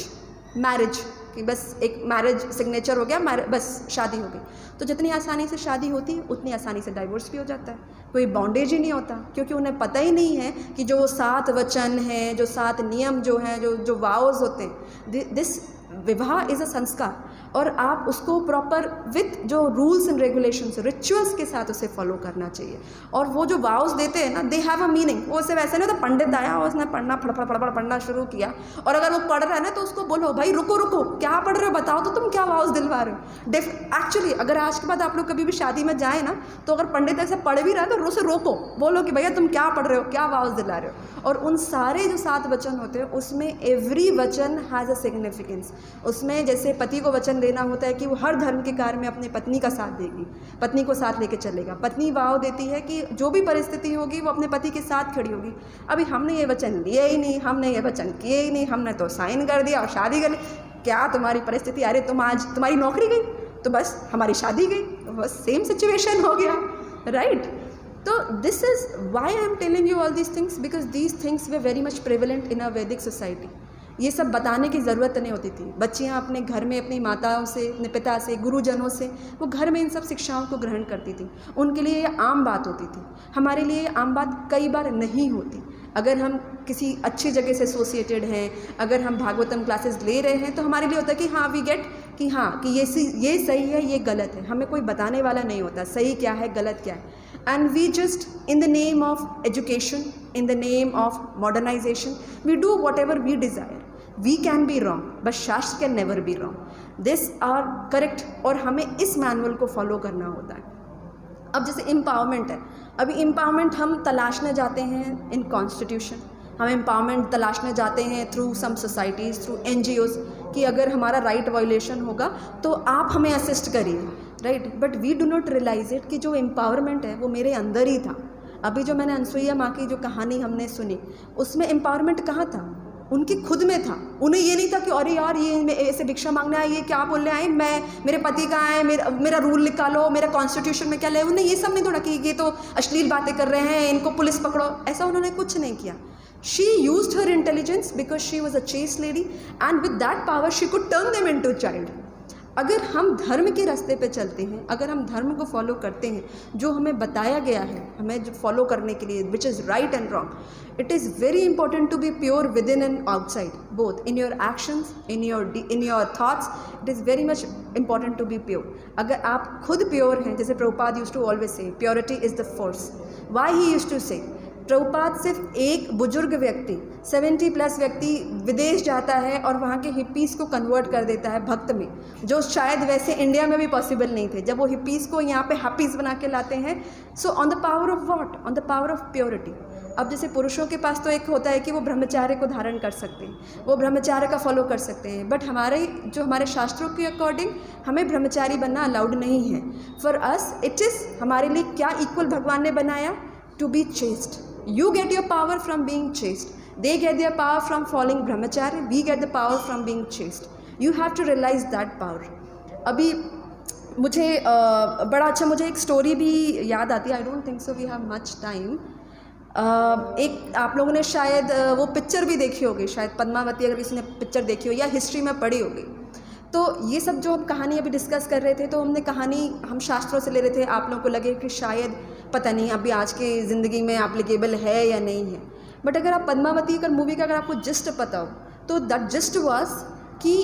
marriage, कि बस एक मैरिज सिग्नेचर हो गया, बस शादी हो गई। तो जितनी आसानी से शादी होती है उतनी आसानी से डाइवोर्स भी हो जाता है, कोई बॉन्डेज ही नहीं होता, क्योंकि उन्हें पता ही नहीं है कि जो 7 वचन हैं, जो 7 नियम जो हैं, जो वाउज होते हैं, दिस विवाह इज़ अ संस्कार, और आप उसको प्रॉपर विथ जो रूल्स एंड रेगुलेशंस रिचुअल्स के साथ उसे फॉलो करना चाहिए। और वो जो वाउस देते हैं ना, दे हैव अ मीनिंग। वो सिर्फ ऐसे नहीं, तो पंडित आया और उसने पढ़ना फड़फड़ पढ़ना शुरू किया, और अगर वो पढ़ रहा है ना तो उसको बोलो भाई रुको रुको, क्या पढ़ रहे हो, बताओ तो तुम क्या वाउस दिलवा रहे हो। एक्चुअली अगर आज के बाद आप लोग कभी भी शादी में जाए ना, तो अगर पंडित ऐसे पढ़ भी रहा है तो उसे रोको, बोलो कि भैया तुम क्या पढ़ रहे हो, क्या वाउस दिला रहे हो। और उन सारे जो 7 वचन होते हैं उसमें एवरी वचन हैज़ अ सिग्निफिकेंस। उसमें जैसे पति को वचन देना होता है कि वो हर धर्म के कार्य में अपनी पत्नी का साथ देगी, पत्नी को साथ लेके चलेगा। पत्नी वाव देती है कि जो भी परिस्थिति होगी वो अपने पति के साथ खड़ी होगी। अभी हमने ये वचन लिए ही नहीं, हमने ये वचन किए ही नहीं, हमने तो साइन कर दिया और शादी कर ली। क्या तुम्हारी परिस्थिति, अरे तुम आज तुम्हारी नौकरी गई तो बस हमारी शादी गई, बस सेम सिचुएशन हो गया, राइट? तो this is why I am telling you all these things, because these things were very much prevalent in a Vedic society. ये सब बताने की ज़रूरत नहीं होती थी। बच्चियाँ अपने घर में अपनी माताओं से, अपने पिता से, गुरुजनों से, वो घर में इन सब शिक्षाओं को ग्रहण करती थी। उनके लिए ये आम बात होती थी, हमारे लिए ये आम बात कई बार नहीं होती। अगर हम किसी अच्छी जगह से एसोसिएटेड हैं, अगर हम भागवतम क्लासेस ले रहे हैं, तो हमारे लिए होता है कि हाँ वी गेट कि हाँ कि ये सही है, ये गलत है। हमें कोई बताने वाला नहीं होता सही क्या है, गलत क्या है। And we just, in the name of education, in the name of modernization, we do whatever we desire. We can be wrong, but Shastra can never be wrong. These are correct, और हमें इस manual को follow करना होता है। अब जैसे empowerment है, अभी एम्पावरमेंट हम तलाशने जाते हैं इन कॉन्स्टिट्यूशन, हम एम्पावरमेंट तलाशने जाते हैं through some societies, through NGOs, कि अगर हमारा राइट वायलेशन होगा तो आप हमें असिस्ट करिए, right? But we do not realise it कि जो एम्पावरमेंट है वो मेरे अंदर ही था। अभी जो मैंने अनसुईया माँ की जो कहानी हमने सुनी, उसमें एम्पावरमेंट कहाँ था, उनकी खुद में था। उन्हें ये नहीं था कि अरे यार ये ऐसे भिक्षा मांगने आए, ये क्या बोलने आए, मेरे पति कहाँ है, मेरा रूल निकालो, मेरा कॉन्स्टिट्यूशन में क्या ले। उन्हें ये सब नहीं थोड़ा कि ये तो अश्लील बातें कर रहे हैं, इनको पुलिस पकड़ो, ऐसा उन्होंने कुछ नहीं किया। She used her intelligence because she was a chaste lady, and with that power she could turn them into child. अगर हम धर्म के रास्ते पे चलते हैं, अगर हम धर्म को फॉलो करते हैं, जो हमें बताया गया है हमें जो फॉलो करने के लिए, which is right and wrong, it is very important to be pure within and outside, both in your actions, in your thoughts. It is very much important to be pure. अगर आप खुद pure हैं, जैसे Prabhupada used to always say, purity is the force. Why he used to say, Prabhupada सिर्फ एक बुजुर्ग व्यक्ति, 70+ व्यक्ति विदेश जाता है और वहाँ के हिप्पीज़ को कन्वर्ट कर देता है भक्त में, जो शायद वैसे इंडिया में भी पॉसिबल नहीं थे। जब वो हिप्पीज़ को यहाँ पे हैप्पीज़ बना के लाते हैं, so on the power of what, on the power of purity. अब जैसे पुरुषों के पास तो एक होता है कि वो ब्रह्मचार्य को धारण कर सकते हैं, वो ब्रह्मचार्य का फॉलो कर सकते हैं, बट हमारे शास्त्रों के अकॉर्डिंग हमें ब्रह्मचारी बनना अलाउड नहीं है। फॉर अस इट इज़, हमारे लिए क्या इक्वल भगवान ने बनाया, to be chaste. You get your power from being chaste. They get their power from following brahmacharya, we get the power from being chaste. You have to realize that power. अभी मुझे बड़ा अच्छा मुझे एक story भी याद आती है. I don't think so we have much time. एक आप लोगों ने शायद वो पिक्चर भी देखी होगी, शायद पद्मावती, अगर किसी ने पिक्चर देखी हो या हिस्ट्री में पढ़ी होगी. तो ये सब जो हम कहानी अभी डिस्कस कर रहे थे, तो हमने कहानी हम शास्त्रों से ले रहे थे. आप लोगों को लगे कि शायद पता नहीं अभी आज की ज़िंदगी में एप्लीकेबल है या नहीं है. बट अगर आप पद्मावती का मूवी का अगर आपको जिस्ट पता हो, तो दैट जिस्ट वाज कि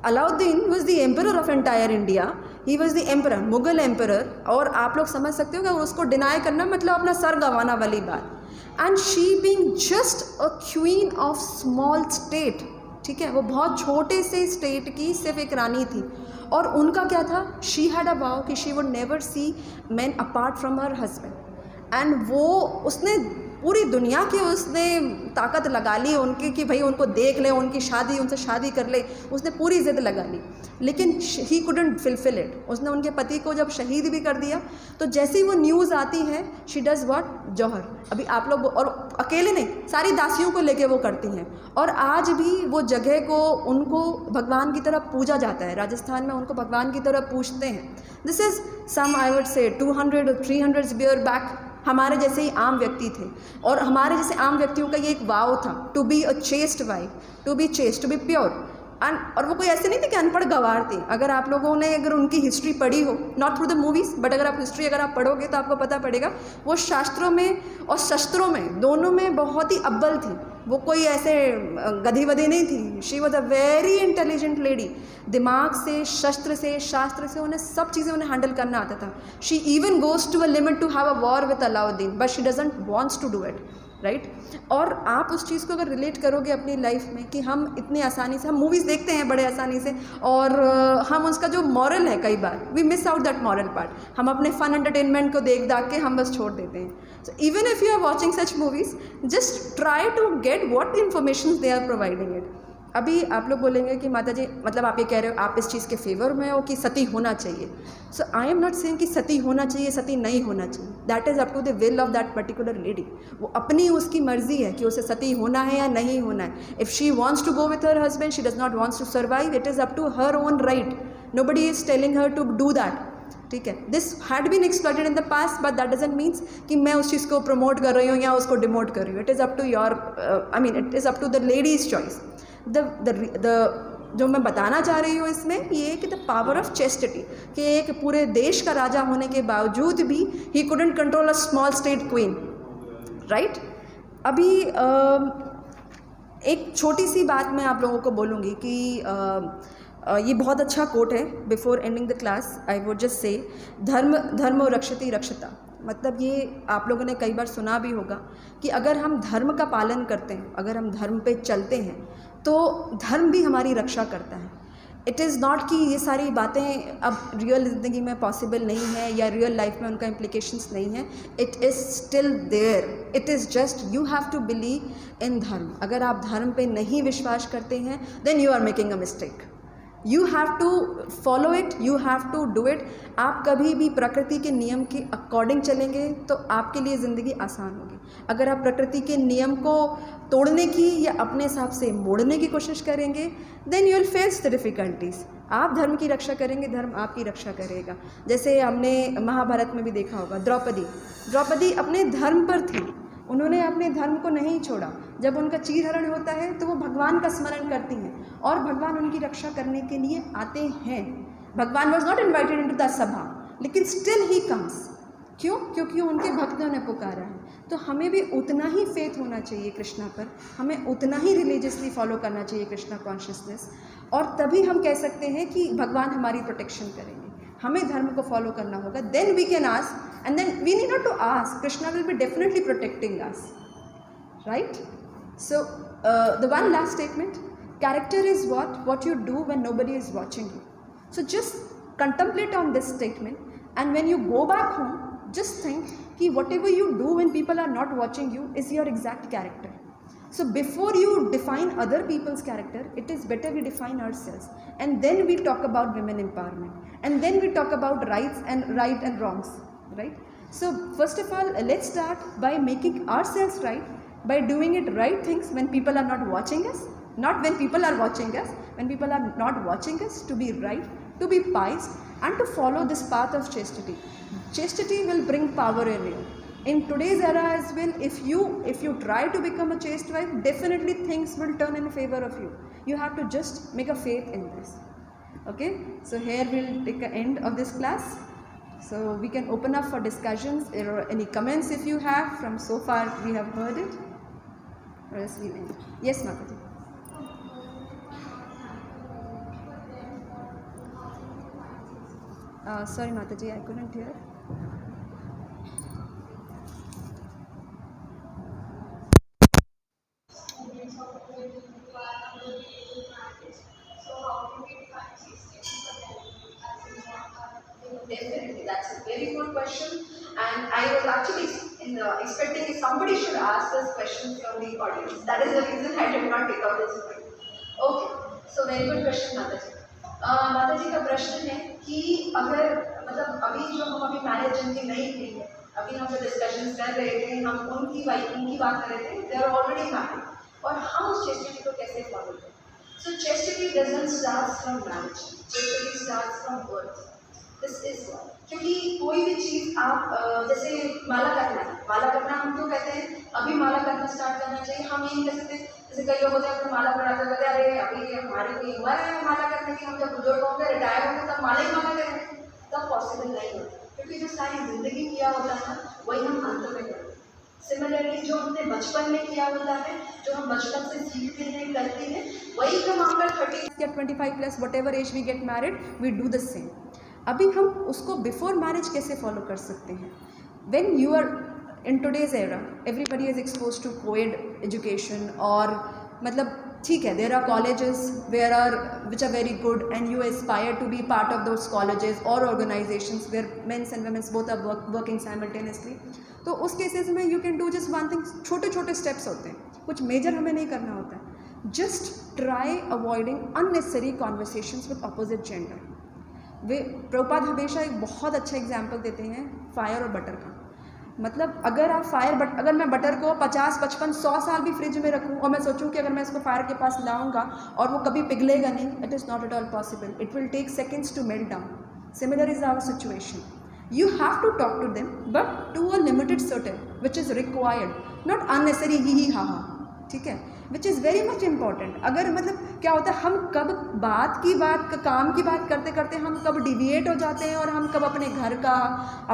Alauddin was the emperor of entire India. He was the emperor, Mughal emperor. और आप लोग समझ सकते हो कि उसको डिनाई करना मतलब अपना सर गंवाना वाली बात. And she being just a queen of small state, ठीक है, वो बहुत छोटे से स्टेट की सिर्फ एक रानी थी. और उनका क्या था, शी हैड अ वाव कि she would never see man apart from her husband. And वो उसने पूरी दुनिया की उसने ताकत लगा ली उनकी कि भाई उनको देख ले, उनकी शादी, उनसे शादी कर ले. उसने पूरी ज़िद लगा ली, लेकिन ही कुडंट फुलफिल इट. उसने उनके पति को जब शहीद भी कर दिया, तो जैसे ही वो न्यूज़ आती है, शी डज़ व्हाट, जौहर. अभी आप लोग, और अकेले नहीं, सारी दासियों को लेके वो करती हैं. और आज भी वो जगह को उनको भगवान की तरह पूजा जाता है. राजस्थान में उनको भगवान की तरह पूजते हैं. This is some I would say 200 or 300 year back हमारे जैसे ही आम व्यक्ति थे. और हमारे जैसे आम व्यक्तियों का ये एक वाव था, to be a chaste wife, to be chaste, to be pure. And और वो कोई ऐसे नहीं थे कि अनपढ़ गवार थे. अगर आप लोगों ने अगर उनकी हिस्ट्री पढ़ी हो, not through the movies, but अगर आप हिस्ट्री अगर आप पढ़ोगे तो आपको पता पड़ेगा वो शास्त्रों में और शस्त्रों में दोनों में बहुत ही अव्वल थी. वो कोई ऐसे गधी वधी नहीं थी. She was a very intelligent lady. दिमाग से, शस्त्र से, शास्त्र से उन्हें सब चीज़ें उन्हें हैंडल करना आता था. She even goes to a limit to have a war with Alauddin, but she doesn't wants to do it, right. और आप उस चीज़ को अगर रिलेट करोगे अपनी लाइफ में कि हम इतनी आसानी से, हम मूवीज़ देखते हैं बड़े आसानी से, और हम उसका जो मॉरल है, कई बार we miss out that moral part. हम अपने फन एंटरटेनमेंट को देख दाख के हम बस छोड़ देते हैं. So even if you are watching such movies, just try to get what information they are providing it. अभी आप लोग बोलेंगे कि माता जी, मतलब आप ये कह रहे हो आप इस चीज़ के फेवर में हो कि सती होना चाहिए. So I am not saying कि सती होना चाहिए, सती नहीं होना चाहिए. That is up to the will of that particular lady. वो अपनी उसकी मर्जी है कि उसे सती होना है या नहीं होना है. If she wants to go with her husband, she does not wants to survive, it is up to her own right. Nobody is telling her to do that. ठीक है, this had been exploited in the past, but that doesn't means कि मैं उस चीज़ को promote कर रही हूँ या उसको डिमोट कर रही हूँ. It is up to your, I mean it is up to the lady's choice. जो मैं बताना चाह रही हूँ इसमें ये कि द पावर ऑफ चेस्टिटी, कि एक पूरे देश का राजा होने के बावजूद भी he couldn't control a small state queen, right. अभी एक छोटी सी बात मैं आप लोगों को बोलूँगी कि ये बहुत अच्छा कोट है. Before ending the class I would just say, धर्म रक्षति रक्षता. मतलब ये आप लोगों ने कई बार सुना भी होगा कि अगर हम धर्म का पालन करते हैं, अगर हम धर्म पे चलते हैं, तो धर्म भी हमारी रक्षा करता है. इट इज़ नॉट कि ये सारी बातें अब रियल ज़िंदगी में पॉसिबल नहीं है या रियल लाइफ में उनका इम्प्लीकेशंस नहीं है. It is still there. It is just you have to believe in dharma. अगर आप धर्म पे नहीं विश्वास करते हैं, then you are making a mistake. You have to follow it, you have to do it. आप कभी भी प्रकृति के नियम के अकॉर्डिंग चलेंगे तो आपके लिए ज़िंदगी आसान होगी. अगर आप प्रकृति के नियम को तोड़ने की या अपने हिसाब से मोड़ने की कोशिश करेंगे, then you will face the difficulties. आप धर्म की रक्षा करेंगे, धर्म आपकी रक्षा करेगा. जैसे हमने महाभारत में भी देखा होगा, द्रौपदी अपने धर्म पर थी. उन्होंने अपने धर्म को नहीं छोड़ा. जब उनका चीरहरण होता है तो वो भगवान का स्मरण करती हैं और भगवान उनकी रक्षा करने के लिए आते हैं. Bhagwan was not invited into the sabha, लेकिन स्टिल ही कम्स. क्यों? क्योंकि उनके भक्तों ने पुकारा है. तो हमें भी उतना ही फेथ होना चाहिए कृष्णा पर, हमें उतना ही रिलीजियसली फॉलो करना चाहिए कृष्णा कॉन्शियसनेस. और तभी हम कह सकते हैं कि भगवान हमारी प्रोटेक्शन करेंगे. हमें धर्म को फॉलो करना होगा. Then we can ask, and then we need not to ask, Krishna will be definitely protecting us, right. So the one last statement, character is what you do when nobody is watching you. So just contemplate on this statement, and when you go back home, just think कि whatever you do when people are not watching you is your exact character. So before you define other people's character, it is better we define ourselves, and then we talk about women empowerment, and then we talk about right and wrongs, right. So first of all, let's start by making ourselves right. by doing it right things when people are not watching us, not when people are watching us, when people are not watching us, to be right, to be pious, and to follow this path of chastity. Chastity will bring power in you. In today's era as well, if you try to become a chaste wife, definitely things will turn in favor of you. You have to just make a faith in this. Okay, so here we'll take an end of this class. So we can open up for discussions or any comments if you have from so far we have heard it. Or else we'll end. Yes, Mataji. Sorry, Mataji, I couldn't hear. Definitely, that's a very good question, and I was actually expecting if somebody should ask this question from the audience. That is the reason I did not take out this point. Okay, so very good question, Mataji. माताजी का प्रश्न है कि अगर मतलब अभी जो हम अभी मैरिज जिनकी नहीं हुई है, अभी हम जो डिस्कशन कर रहे थे, हम उनकी बात कर रहे थे, दे आर ऑलरेडी मैरिड, और हम उस चेस्टिटी को कैसे फॉलो करें. So chastity doesn't start from marriage, chastity start from birth. This is क्योंकि कोई भी चीज़ आप जैसे माला करना हम क्यों कहते हैं अभी माला करना स्टार्ट करना चाहिए. हम ये नहीं कह सकते, जैसे कई लोग होते हैं अपने माला कराते कहते हैं अरे अभी हमारी कोई उम्र है माला करने की, हम जब बुजुर्ग होंगे रिटायर होंगे तब माला करेंगे, तब पॉसिबल नहीं होता, क्योंकि जो सारी जिंदगी किया होता है ना वही हम अंत में करते हैं. सिमिलरली जो हमने बचपन में किया होता है, जो हम बचपन से सीखते हैं करते हैं, वही हम आफ्टर 30 या 25 plus whatever age we get married we do the same. अभी हम उसको बिफोर मैरिज कैसे फॉलो कर सकते हैं. When you are in today's era everybody is expose to coed education, और मतलब ठीक है there are colleges which are very good and you aspire to be part of those colleges or organisations where mens and womens both are working simultaneously. तो उस cases में you can do just one thing. छोटे छोटे steps होते हैं, कुछ major हमें नहीं करना होता है. Just try avoiding unnecessary conversations with opposite gender. वे प्रभुपाद हमेशा एक बहुत अच्छा एग्जाम्पल देते हैं फायर और बटर का. मतलब अगर आप अगर मैं बटर को 50, 55, 100 साल भी फ्रिज में रखूं और मैं सोचूं कि अगर मैं इसको फायर के पास लाऊंगा और वो कभी पिघलेगा नहीं, it is not at all possible. It will take seconds to melt down. Similar is our situation. You have to talk to them, but to a limited certain, which is required, not unnecessary ही हा हा. ठीक है, which is very much important. अगर मतलब क्या होता है हम कब काम की बात करते करते हम कब डिविएट हो जाते हैं, और हम कब अपने घर का,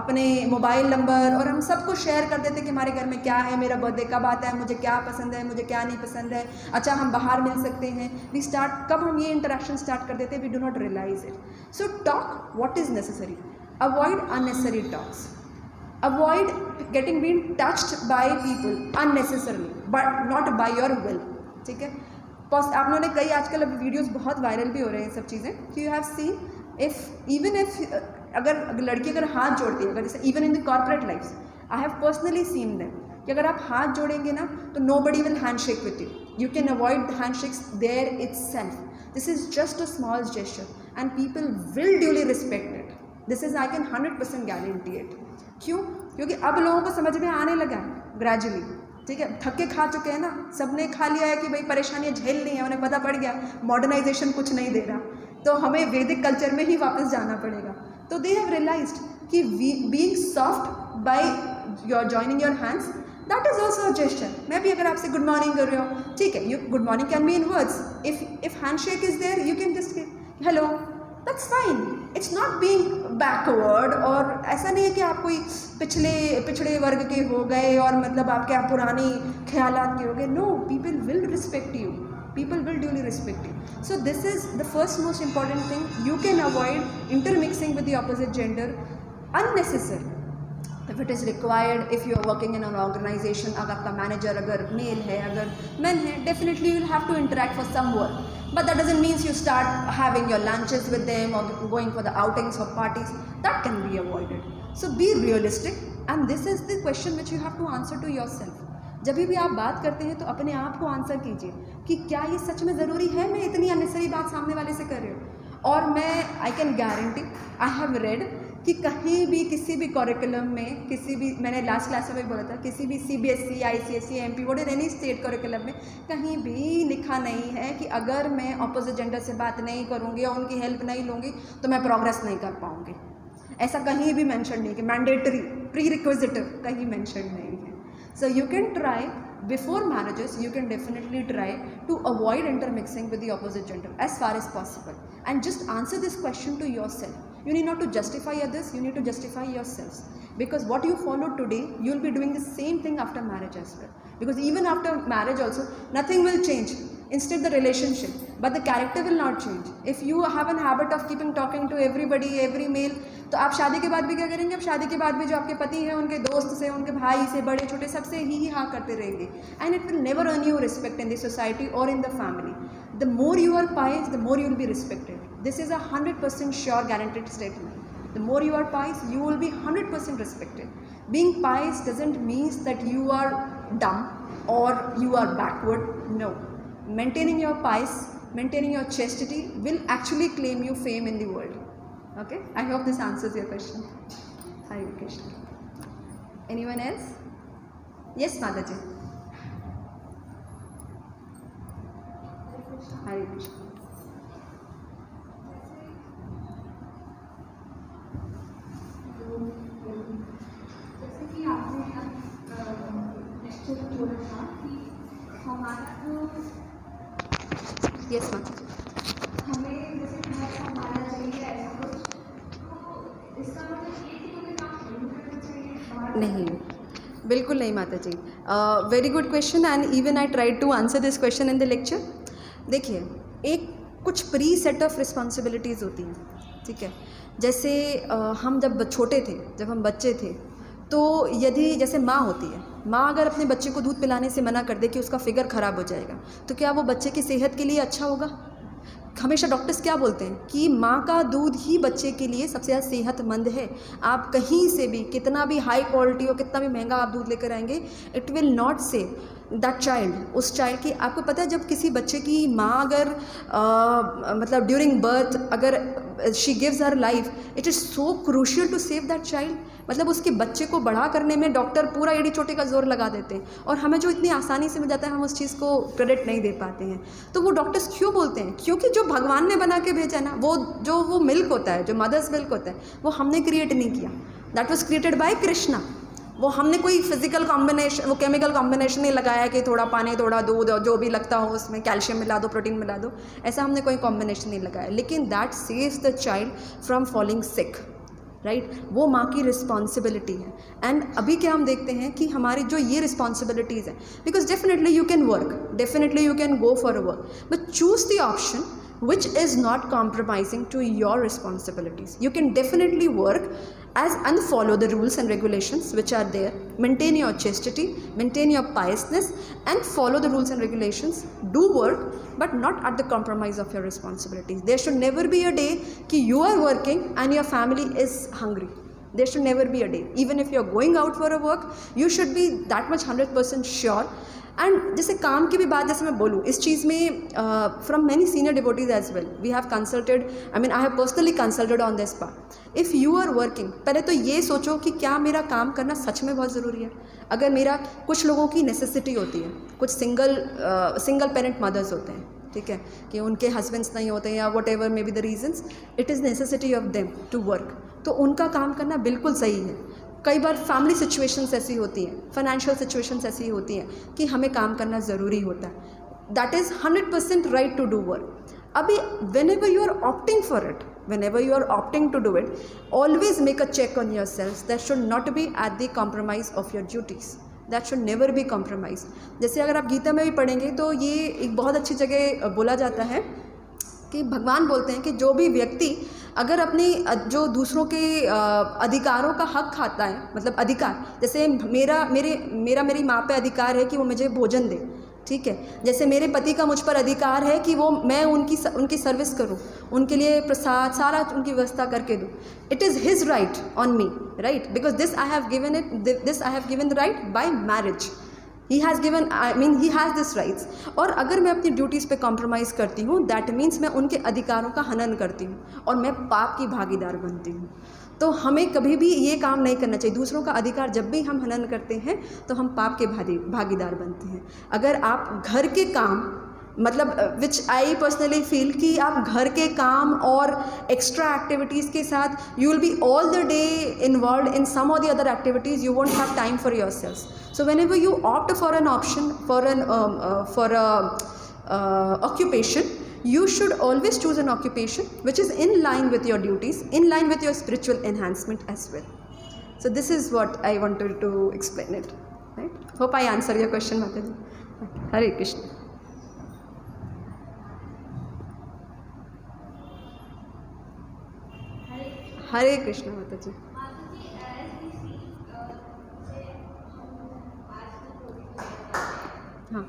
अपने मोबाइल नंबर और हम सब कुछ शेयर कर देते हैं कि हमारे घर में क्या है, मेरा बर्थडे कब आता है, मुझे क्या पसंद है, मुझे क्या नहीं पसंद है, अच्छा हम बाहर मिल सकते हैं. कब हम ये इंटरेक्शन स्टार्ट कर देते हैं, we do not realise it. So talk what is necessary. Avoid unnecessary talks. Avoid being touched by people unnecessarily, but not by your will. ठीक है. आप लोगों ने कई आजकल अभी वीडियोस बहुत वायरल भी हो रहे हैं सब चीज़ें कि यू हैव सीन अगर लड़की अगर हाथ जोड़ती है, अगर जैसे even in the corporate life I have personally seen them कि अगर आप हाथ जोड़ेंगे ना तो nobody will handshake with you. You can avoid the handshakes there itself. This is just a small gesture and people will duly respect it. This is I can 100% guarantee it. क्यों? क्योंकि अब लोगों को समझ में आने लगा है ग्रेजुअली. ठीक है, थके खा चुके हैं ना, सबने खा लिया है कि भाई परेशानियाँ झेल रही हैं, उन्हें पता पड़ गया मॉडर्नाइजेशन कुछ नहीं दे रहा, तो हमें वैदिक कल्चर में ही वापस जाना पड़ेगा. तो दे हैव रियलाइज्ड कि being soft by your joining your hands, that is also a gesture. मैं भी अगर आपसे गुड मॉर्निंग कर रही हूँ, ठीक है, you good morning can be in words. If handshake is there you can just hello, that's fine. It's not being backward. और ऐसा नहीं है कि आप कोई पिछड़े वर्ग के हो गए और मतलब आपके आप पुरानी ख्यालात के हो गए. No, people will respect you. People will duly respect you. So this is the first most important thing. You can avoid intermixing with the opposite gender unnecessary. If it is required, if you are working in an organization, अगर आपका manager अगर male है, अगर men है, definitely you will have to interact for some work. But that doesn't mean you start having your lunches with them or going for the outings or parties. That can be avoided. So be realistic, and this is the question which you have to answer to yourself. जब भी आप बात करते हैं तो अपने आप को आंसर कीजिए कि क्या ये सच में ज़रूरी है, मैं इतनी अननेसेसरी बात सामने वाले से कर रही हूँ. और मैं I can guarantee, I have read कि कहीं भी किसी भी करिकुलम में, किसी भी, मैंने लास्ट क्लास में भी बोला था, किसी भी CBSE, ICSE, MP board, any state curriculum में कहीं भी लिखा नहीं है कि अगर मैं अपोजिट जेंडर से बात नहीं करूँगी और उनकी हेल्प नहीं लूँगी तो मैं प्रोग्रेस नहीं कर पाऊँगी। ऐसा कहीं भी मेंशन नहीं कि मैंडेटरी, प्री रिक्विजिटिव कहीं मेंशन नहीं है। So you can try before marriages, you can definitely try to avoid intermixing with the opposite gender as far as possible, and just answer this question to yourself. You need not to justify others, you need to justify yourselves, because what you follow today, you will be doing the same thing after marriage as well, because even after marriage also nothing will change, instead the relationship, but the character will not change. If you have a habit of keeping talking to everybody, every male, तो आप शादी के बाद भी क्या करेंगे? अब शादी के बाद भी जो आपके पति हैं उनके दोस्त से, उनके भाई से, बड़े छोटे सबसे ही हाँ करते रहेंगे, and it will never earn you respect in the society और in the family. The more you are pious, the more you will be respected. This is a 100% sure guaranteed statement. The more you are pious, you will be 100% respected. Being pious doesn't mean that you are dumb or you are backward. No. Maintaining your pious, maintaining your chastity will actually claim you fame in the world. Okay? I hope this answers your question. Hare Krishna. Anyone else? Yes, Mataji. Hare Krishna. जैसे कि आपने lecture में बोला था कि हमारा जो Yes, Mataji. हमें जैसे घर संभालना चाहिए ऐसा कुछ, तो इसका मतलब ये कि हमें काम नहीं करना चाहिए बाहर नहीं, बिल्कुल नहीं माता जी. Very good question, and even I tried to answer this question in the lecture. देखिए, एक कुछ प्री सेट ऑफ रिस्पॉन्सिबिलिटीज़ होती हैं, ठीक है. जैसे हम जब छोटे थे, जब हम बच्चे थे, तो यदि जैसे माँ होती है, माँ अगर अपने बच्चे को दूध पिलाने से मना कर दे कि उसका फिगर ख़राब हो जाएगा, तो क्या वो बच्चे की सेहत के लिए अच्छा होगा? हमेशा डॉक्टर्स क्या बोलते हैं कि माँ का दूध ही बच्चे के लिए सबसे ज़्यादा सेहतमंद है. आप कहीं से भी कितना भी हाई क्वालिटी हो, कितना भी महंगा आप दूध लेकर आएंगे, it will not save that child. उस चाइल्ड की, आपको पता है जब किसी बच्चे की माँ अगर मतलब ड्यूरिंग बर्थ अगर she gives her life, it is so crucial to save that child. मतलब उसके बच्चे को बड़ा करने में डॉक्टर पूरा एड़ी चोटी का जोर लगा देते हैं, और हमें जो इतनी आसानी से मिल जाता है हम उस चीज़ को क्रेडिट नहीं दे पाते हैं. तो वो डॉक्टर्स क्यों बोलते हैं? क्योंकि जो भगवान ने बना के भेजा ना, वो मिल्क होता है, जो मदर्स मिल्क होता है, वो हमने क्रिएट नहीं किया. That was created by Krishna. वो हमने कोई फिजिकल कॉम्बिनेशन, वो केमिकल कॉम्बिनेशन नहीं लगाया कि थोड़ा पानी थोड़ा दूध और जो भी लगता हो उसमें कैल्शियम मिला दो, प्रोटीन मिला दो, ऐसा हमने कोई कॉम्बिनेशन नहीं लगाया. लेकिन that saves the child from falling sick, right. वो माँ की रिस्पॉन्सिबिलिटी है. एंड अभी क्या हम देखते हैं कि हमारी जो ये रिस्पॉन्सिबिलिटीज़ हैं, because definitely you can work, definitely you can go for a work, but choose the option which is not compromising to your responsibilities. You can definitely work as and follow the rules and regulations which are there. Maintain your chastity, maintain your piousness, and follow the rules and regulations. Do work, but not at the compromise of your responsibilities. There should never be a day कि you are working and your family is hungry. There should never be a day. Even if you are going out for a work, you should be that much 100% sure. And जैसे काम की भी बात, जैसे मैं बोलूँ इस चीज़ में, from many senior devotees as well we have consulted, I mean I have personally consulted on this part. If you are working, पहले तो ये सोचो कि क्या मेरा काम करना सच में बहुत ज़रूरी है. अगर मेरा, कुछ लोगों की नेसेसिटी होती है, कुछ सिंगल पेरेंट मदर्स होते हैं, ठीक है, कि उनके हस्बैंड्स नहीं होते या whatever may be the reasons, it is necessity of them to work. तो उनका काम करना बिल्कुल सही है. कई बार फैमिली सिचुएशंस ऐसी होती हैं, फाइनेंशियल सिचुएशंस ऐसी होती हैं कि हमें काम करना ज़रूरी होता है. That is 100% right to do work. अभी whenever you are opting for it, whenever you are opting to do it, always make a check on yourselves. That should not be at the compromise of your duties. That should never be compromised. जैसे अगर आप गीता में भी पढ़ेंगे तो ये एक बहुत अच्छी जगह बोला जाता है कि भगवान बोलते हैं कि जो भी व्यक्ति अगर अपनी जो दूसरों के अधिकारों का हक खाता है, मतलब अधिकार, जैसे मेरी माँ पे अधिकार है कि वो मुझे भोजन दे, ठीक है. जैसे मेरे पति का मुझ पर अधिकार है कि मैं उनकी सर्विस करूं, उनके लिए प्रसाद सारा उनकी व्यवस्था करके दूं. It is his right on me, right, because this I have given the right bye marriage. He has given, I mean he has this rights. और अगर मैं अपनी ड्यूटीज़ पे कॉम्प्रोमाइज़ करती हूँ, दैट मीन्स मैं उनके अधिकारों का हनन करती हूँ और मैं पाप की भागीदार बनती हूँ। तो हमें कभी भी ये काम नहीं करना चाहिए। दूसरों का अधिकार जब भी हम हनन करते हैं तो हम पाप के भागीदार बनते हैं। अगर आप घर के काम, मतलब विच आई पर्सनली फील कि आप घर के काम और एक्स्ट्रा एक्टिविटीज़ के साथ you will be all the day involve in some or the other activities, you won't have time for yourself. So whenever you opt for an option for occupation, you should always choose an occupation which is in line with your duties, in line with your spiritual enhancement as well. So this is what I wanted to explain it, right? Hope I answer your question, Mataji. Hare Krishna. Hare Krishna, Mataji. हाँ,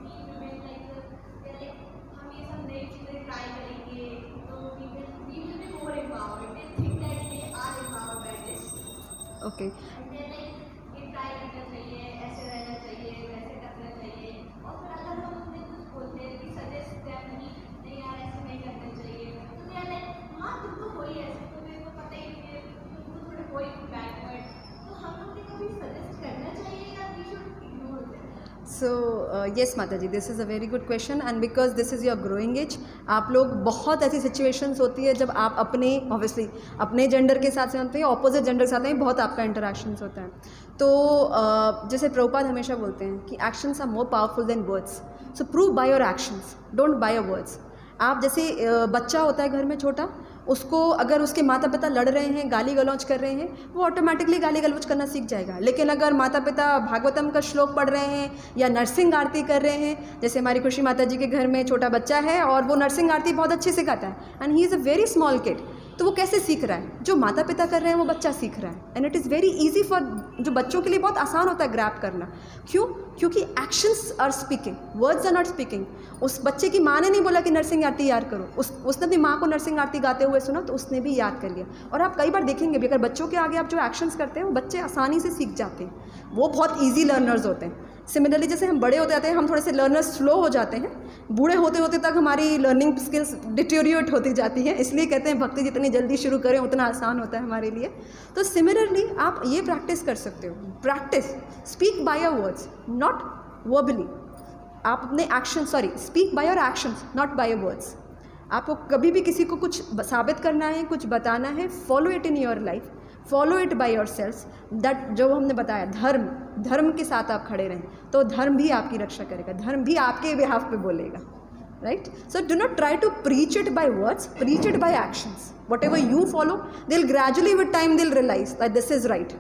okay. So yes Mata ji, this is a very good question and because this is your growing age, आप लोग बहुत ऐसी situations होती है जब आप अपने ऑब्वियसली अपने जेंडर के साथ होते हैं, ऑपोजिट जेंडर के साथ में बहुत आपका इंटरेक्शंस होता है। तो जैसे प्रभुपाद हमेशा बोलते हैं कि actions are more powerful than words, so prove by your actions, don't by your words. आप जैसे बच्चा होता है घर में छोटा, उसको अगर उसके माता पिता लड़ रहे हैं, गाली गलौज कर रहे हैं, वो ऑटोमेटिकली गाली गलौज करना सीख जाएगा। लेकिन अगर माता पिता भागवतम का श्लोक पढ़ रहे हैं या नरसिंह आरती कर रहे हैं, जैसे हमारी खुशी माता जी के घर में छोटा बच्चा है और वो नरसिंह आरती बहुत अच्छे से गाता है and he is a very small kid, तो वो कैसे सीख रहा है? जो माता पिता कर रहे हैं वो बच्चा सीख रहा है and it is very easy for, जो बच्चों के लिए बहुत आसान होता है ग्रैब करना। क्यों? क्योंकि actions are speaking, words are not speaking. उस बच्चे की माँ ने नहीं बोला कि नरसिंह आरती याद करो, उसने अपनी माँ को नरसिंह आरती गाते हुए सुना तो उसने भी याद कर लिया। और आप कई बार देखेंगे भी, अगर बच्चों के आगे आप जो एक्शंस करते हैं वो बच्चे आसानी से सीख जाते हैं, वो बहुत ईजी लर्नर्स होते हैं। सिमिलरली जैसे हम बड़े होते जाते हैं, हम थोड़े से लर्नर्स स्लो हो जाते हैं, बूढ़े होते होते तक हमारी लर्निंग स्किल्स डिटेरियोरेट होती जाती हैं। इसलिए कहते हैं भक्ति जितनी जल्दी शुरू करें उतना आसान होता है हमारे लिए। तो सिमिलरली आप ये प्रैक्टिस कर सकते हो, practice speak bye your words not verbally. आप अपने action, speak bye your actions not bye your words. आपको कभी भी किसी को कुछ साबित करना है, कुछ बताना है, follow it in your life, follow it by your self. That जो हमने बताया, धर्म के साथ आप खड़े रहें तो धर्म भी आपकी रक्षा करेगा, धर्म भी आपके बिहाफ पे बोलेगा, right? So do not try to preach it by words, preach it by actions. Whatever you follow, they will gradually with time they will realise that this is right.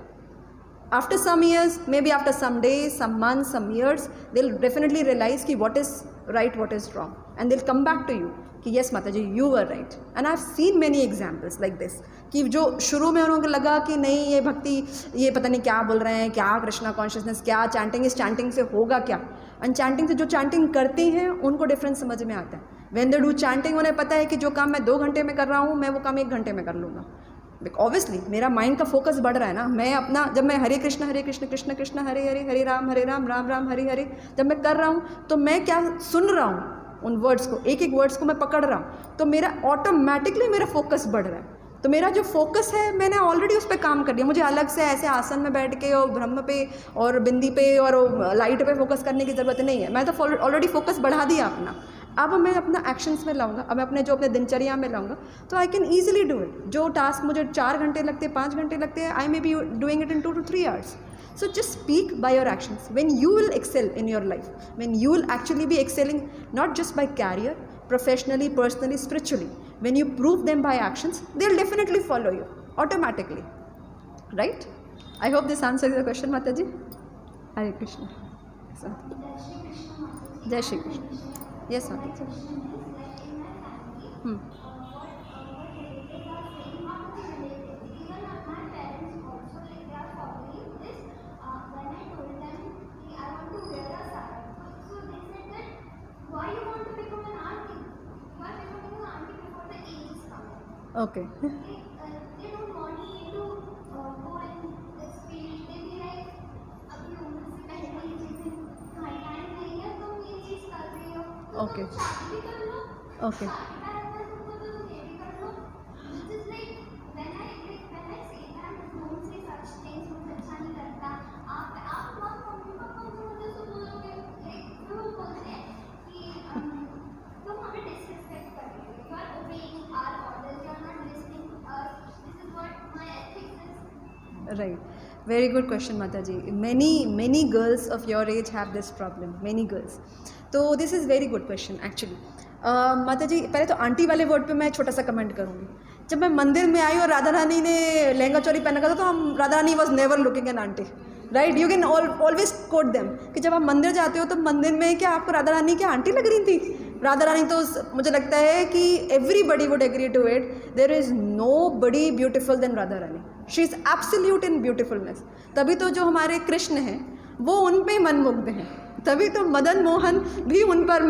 After some years, maybe after some days, some months, some years, they'll definitely realize कि what is right, what is wrong, and they'll come back to you कि yes माता जी, you were right. And I've seen many examples like this कि जो शुरू में उनको लगा कि नहीं ये भक्ति, ये पता नहीं क्या बोल रहे हैं, क्या कृष्णा कॉन्शियसनेस, क्या चैंटिंग, इस चैंटिंग से होगा क्या, एंड चैंटिंग से जो चैंटिंग करती हैं उनको डिफरेंस समझ में आता है। When they do chanting, उन्हें पता है कि जो काम मैं 2 घंटे में कर रहा हूँ, मैं वो काम 1 घंटे में कर लूँगा। ऑब्वियसली मेरा माइंड का फोकस बढ़ रहा है ना। मैं अपना, जब मैं हरे कृष्ण कृष्ण कृष्ण हरे हरे, हरे राम राम राम हरे हरे जब मैं कर रहा हूँ, तो मैं क्या सुन रहा हूँ, उन वर्ड्स को, एक एक वर्ड्स को मैं पकड़ रहा हूँ, तो मेरा ऑटोमेटिकली मेरा फोकस बढ़ रहा है। तो मेरा जो फोकस है, मैंने ऑलरेडी उस पर काम कर लिया। मुझे अलग से ऐसे आसन में बैठ के और ब्रह्म पे और बिंदी पे और लाइट पे फोकस करने की ज़रूरत नहीं है। मैं तो ऑलरेडी फोकस बढ़ा दिया अपना। अब मैं अपना एक्शंस में लाऊंगा, अब मैं अपने दिनचर्या में लाऊंगा, तो I can easily do it. जो टास्क मुझे 4 घंटे लगते हैं, 5 घंटे लगते हैं, I may be doing it in 2 to 3 hours. So just speak by your actions. When you will excel in your life, when you will actually be excelling not just by career, professionally, personally, spiritually, when you prove them by actions, they'll definitely follow you automatically, right? I hope this answers your question, Mataji. Hare Krishna. So, Jai Shri Krishna. Yes, Mataji. Okay. They don't want me to go in this field. They be like, अभी उम्र से पहले ये चीजें खाई okay शादी भी कर लो, ओके शादी का रहता है तुमको तो तुम ये भी कर लो, which is like when I say that don't say such things, मुझे अच्छा नहीं लगता। आप बहुत मम्मी पापा जो होते हैं तो बोलोगे like वो बोलते हैं कि तुम हमें disrespect कर रही हो, you are obeying our orders, you are not listening to us, this is what my ethics is। Right, very good question Mata ji. Many girls of your age have this problem, many girls. तो this is very good question actually. Mata ji, पहले तो aunty वाले word पे मैं छोटा सा comment करूँगी। जब मैं मंदिर में आई और राधा रानी ने लहंगा चोली पहना था तो हम Radha Rani was never looking an aunty, right. You can always quote them कि जब आप मंदिर जाते हो तो मंदिर में क्या आपको राधा रानी क्या आंटी लग रही थी? राधा रानी तो मुझे लगता है कि everybody would agree to it, there is nobody beautiful than Radha Rani. She is absolute in beautifulness. तभी तो जो हमारे कृष्ण हैं वो उन पे मनमुग्ध हैं, तभी तो मदन मोहन भी उन पर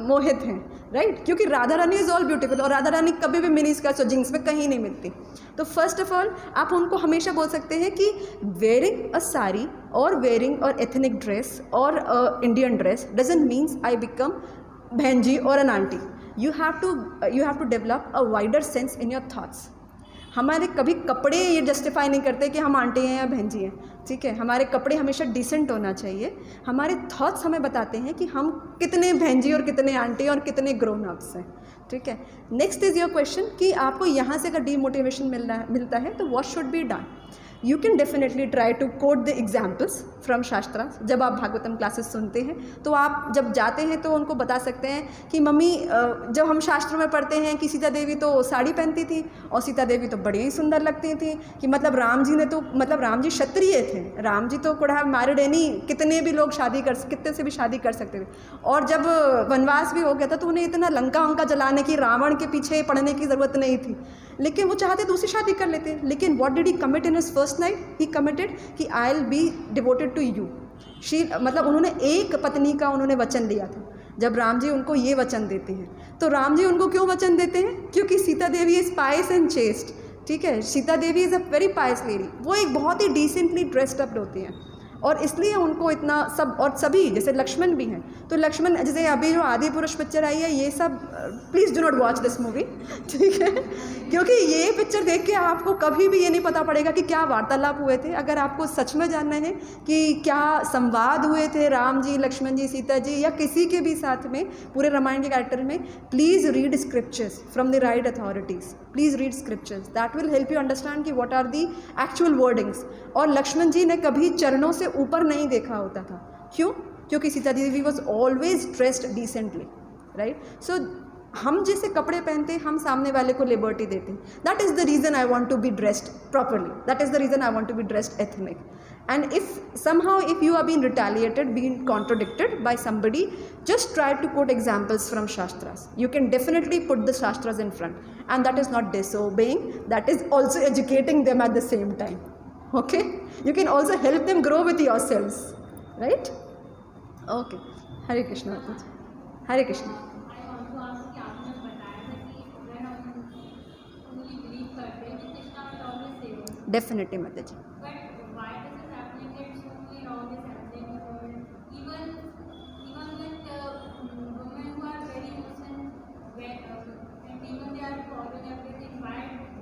मोहित हैं, राइट। क्योंकि Radha Rani is all beautiful और राधा रानी कभी भी मिनी स्कर्ट्स और जीन्स में कहीं नहीं मिलती। तो फर्स्ट ऑफ ऑल आप उनको हमेशा बोल सकते हैं कि वेयरिंग अ साड़ी और वेयरिंग और एथनिक ड्रेस और Indian dress doesn't means I become behen ji और an aunty. You have to develop a wider sense in your thoughts. हमारे कभी कपड़े ये जस्टिफाई नहीं करते कि हम आंटी हैं या बहन जी हैं, ठीक है। हमारे कपड़े हमेशा डिसेंट होना चाहिए। हमारे थॉट्स हमें बताते हैं कि हम कितने बहन जी और कितने आंटी और कितने ग्रोन अप्स हैं, ठीक है। नेक्स्ट इज़ योर क्वेश्चन कि आपको यहाँ से अगर डीमोटिवेशन मिलता है तो what should be done. You can definitely try to quote the examples from shastra. जब आप भागवतम क्लासेस सुनते हैं तो आप जब जाते हैं तो उनको बता सकते हैं कि मम्मी जब हम शास्त्रों में पढ़ते हैं कि सीता देवी तो साड़ी पहनती थी और सीता देवी तो बड़ी ही सुंदर लगती थी, कि मतलब राम जी ने तो मतलब राम जी क्षत्रिय थे, राम जी तो कुड हैव मैरिड एनी, कितने भी लोग कितने से भी शादी कर सकते थे। और जब वनवास भी हो गया था तो उन्हें इतना लंका वंका जलाने की, रावण के पीछे पड़ने की ज़रूरत नहीं थी, लेकिन वो चाहते दूसरी शादी कर लेते। लेकिन what did he commit in his first night? He committed कि I will be devoted to you. मतलब उन्होंने एक पत्नी का उन्होंने वचन लिया था। जब राम जी उनको ये वचन देते हैं तो राम जी उनको क्यों वचन देते हैं? क्योंकि Sita Devi is pious and chaste, ठीक है। Sita Devi is a very pious lady, वो एक बहुत ही डिसेंटली ड्रेस्ड अप होती हैं और इसलिए उनको इतना सब। और सभी जैसे लक्ष्मण भी हैं, तो लक्ष्मण जैसे अभी जो आदि पुरुष पिक्चर आई है, ये सब please do not watch this movie, ठीक है, क्योंकि ये पिक्चर देख के आपको कभी भी ये नहीं पता पड़ेगा कि क्या वार्तालाप हुए थे। अगर आपको सच में जानना है कि क्या संवाद हुए थे राम जी, लक्ष्मण जी, सीता जी या किसी के भी साथ में पूरे रामायण के कैरेक्टर में, please read scriptures from the right authorities, please read scriptures, that will help you understand कि what are the actual wordings. और लक्ष्मण जी ने कभी चरणों से ऊपर नहीं देखा होता था, क्यों? क्योंकि Sita Devi was always dressed decently, right. So हम जैसे कपड़े पहनते हैं हम सामने वाले को लिबर्टी देते हैं। That is the reason I want to be dressed properly, that is the reason I want to be dressed ethnic. And if somehow if you are being retaliated, being contradicted by somebody, just try to quote examples from Shastras. You can definitely put the Shastras in front, and that is not disobeying, that is also educating them at the same time. Okay? You can also help them grow with yourselves, right? Okay. Hare Krishna. Hare Krishna. I want to ask कि आपने बताया था कि अगर हम fully believe करते हैं कि Krishna will always save us. Definitely, Mataji. But why this is happening? That so many wrong is happening in the world. Even with women who are very innocent, and even they are following everything, why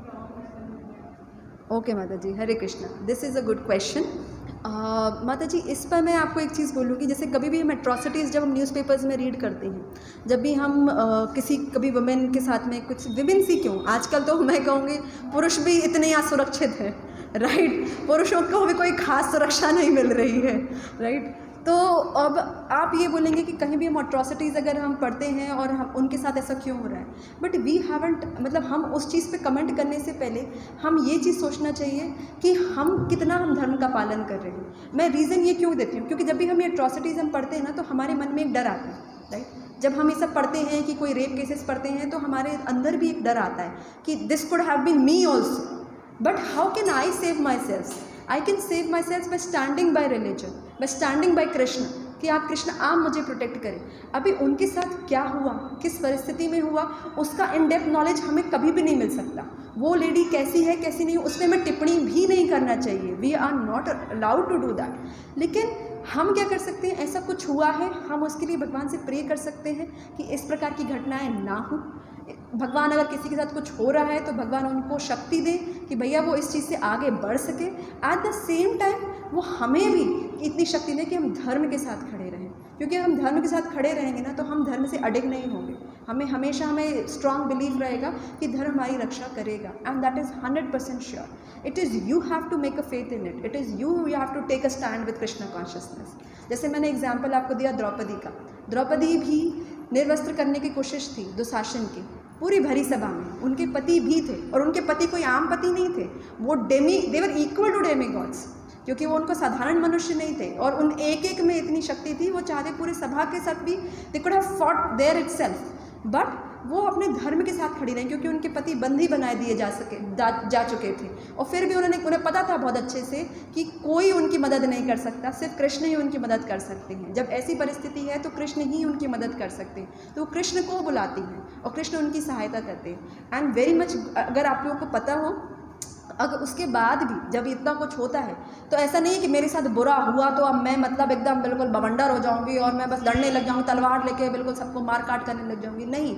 wrong happen with them? Okay माता जी, Hare Krishna. This is a good question. Mata ji, इस पर मैं आपको एक चीज़ बोलूँगी, जैसे कभी भी हम एट्रॉसिटीज़ जब हम न्यूज़पेपर्स में रीड करते हैं, जब भी हम कभी वुमेन के साथ में कुछ, विमेन सी क्यों, आजकल तो मैं कहूँगी पुरुष भी इतने असुरक्षित हैं, राइट। पुरुषों को भी कोई खास सुरक्षा नहीं मिल रही है, राइट। तो अब आप ये बोलेंगे कि कहीं भी हम अट्रॉसिटीज़ अगर हम पढ़ते हैं और हम उनके साथ ऐसा क्यों हो रहा है, बट वी हैवंट, मतलब हम उस चीज़ पे कमेंट करने से पहले हम ये चीज़ सोचना चाहिए कि हम कितना हम धर्म का पालन कर रहे हैं। मैं रीज़न ये क्यों देती हूँ, क्योंकि जब भी हम ये अट्रॉसिटीज़ हम पढ़ते हैं ना तो हमारे मन में एक डर आता है, राइट। जब हम ये सब पढ़ते हैं कि कोई रेप केसेस पढ़ते हैं तो हमारे अंदर भी एक डर आता है कि this could have been me also, but how can I save myself? I can save myself by standing by religion, by standing by Krishna, कि आप कृष्ण आप मुझे प्रोटेक्ट करें। अभी उनके साथ क्या हुआ, किस परिस्थिति में हुआ, उसका इन डेप्थ नॉलेज हमें कभी भी नहीं मिल सकता। वो लेडी कैसी है कैसी नहीं, उसमें हमें टिप्पणी भी नहीं करना चाहिए, we are not allowed to do that. लेकिन हम क्या कर सकते हैं, ऐसा कुछ हुआ है, हम उसके लिए भगवान से प्रे कर सकते हैं कि इस प्रकार की घटनाएं ना हो। भगवान अगर किसी के साथ कुछ हो रहा है तो भगवान उनको शक्ति दे कि भैया वो इस चीज़ से आगे बढ़ सके। एट द सेम टाइम वो हमें भी इतनी शक्ति दे कि हम धर्म के साथ खड़े रहें, क्योंकि हम धर्म के साथ खड़े रहेंगे ना तो हम धर्म से अडिग नहीं होंगे। हमें स्ट्रॉन्ग बिलीव रहेगा कि धर्म हमारी रक्षा करेगा, and that is 100% sure. It is you have to make a faith in it, it is you have to take a stand with Krishna consciousness. जैसे मैंने एग्जाम्पल आपको दिया द्रौपदी का, द्रौपदी भी निर्वस्त्र करने की कोशिश थी दुशासन की, पूरी भरी सभा में। उनके पति भी थे, और उनके पति कोई आम पति नहीं थे, वो देवर इक्वल टू डेमी गॉड्स, क्योंकि वो उनको साधारण मनुष्य नहीं थे। और उन एक एक में इतनी शक्ति थी, वो चाहते पूरे सभा के साथ भी they could have fought there itself, but वो अपने धर्म के साथ खड़ी रही, क्योंकि उनके पति बंदी बनाए दिए जा चुके थे। और फिर भी उन्हें पता था बहुत अच्छे से कि कोई उनकी मदद नहीं कर सकता, सिर्फ कृष्ण ही उनकी मदद कर सकते हैं। जब ऐसी परिस्थिति है तो कृष्ण ही उनकी मदद कर सकते हैं, तो वो कृष्ण को बुलाती हैं और कृष्ण उनकी सहायता करते हैं। एंड वेरी मच, अगर आप लोगों को पता हो, अगर उसके बाद भी जब इतना कुछ होता है तो ऐसा नहीं है कि मेरे साथ बुरा हुआ तो अब मैं मतलब एकदम बिल्कुल बवंडर हो जाऊंगी और मैं बस लड़ने लग जाऊंगी, तलवार लेके बिल्कुल सबको मार काट करने लग जाऊंगी। नहीं,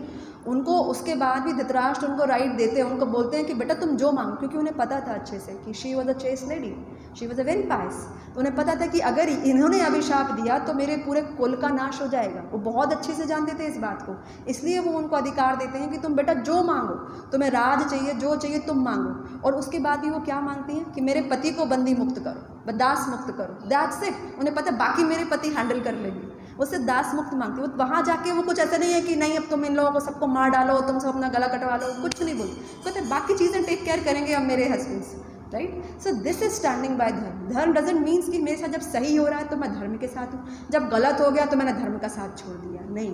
उनको उसके बाद भी धृतराष्ट्र उनको राइट देते हैं, उनको बोलते हैं कि बेटा तुम जो मांगो, क्योंकि उन्हें पता था अच्छे से कि she was a chest lady, she was a very पायस। तो उन्हें पता था कि अगर इन्होंने अभिशाप दिया तो मेरे पूरे कुल का नाश हो जाएगा। वो बहुत अच्छे से जानते थे इस बात को, इसलिए वो उनको अधिकार देते हैं कि तुम बेटा जो मांगो, तुम्हें राज चाहिए, जो चाहिए तुम मांगो। और उसके बाद भी वो क्या मांगती हैं कि मेरे पति को बंदी मुक्त करो, दास मुक्त करो, दैट्स इट। उन्हें पता बाकी मेरे पति हैंडल कर लेंगे, उससे दास मुक्त मांगती। वो वहाँ जाके वो कुछ ऐसा नहीं है कि नहीं अब तुम इन लोगों को सबको मार डालो, तुम सब अपना गला कटवा लो, कुछ नहीं बोलती, कहते बाकी चीज़ें टेक केयर करेंगे अब मेरे husbands, right. So this is standing by dharma. Dharma doesn't means कि मेरे साथ जब सही हो रहा है तो मैं धर्म के साथ हूँ, जब गलत हो गया तो मैंने धर्म का साथ छोड़ दिया। नहीं,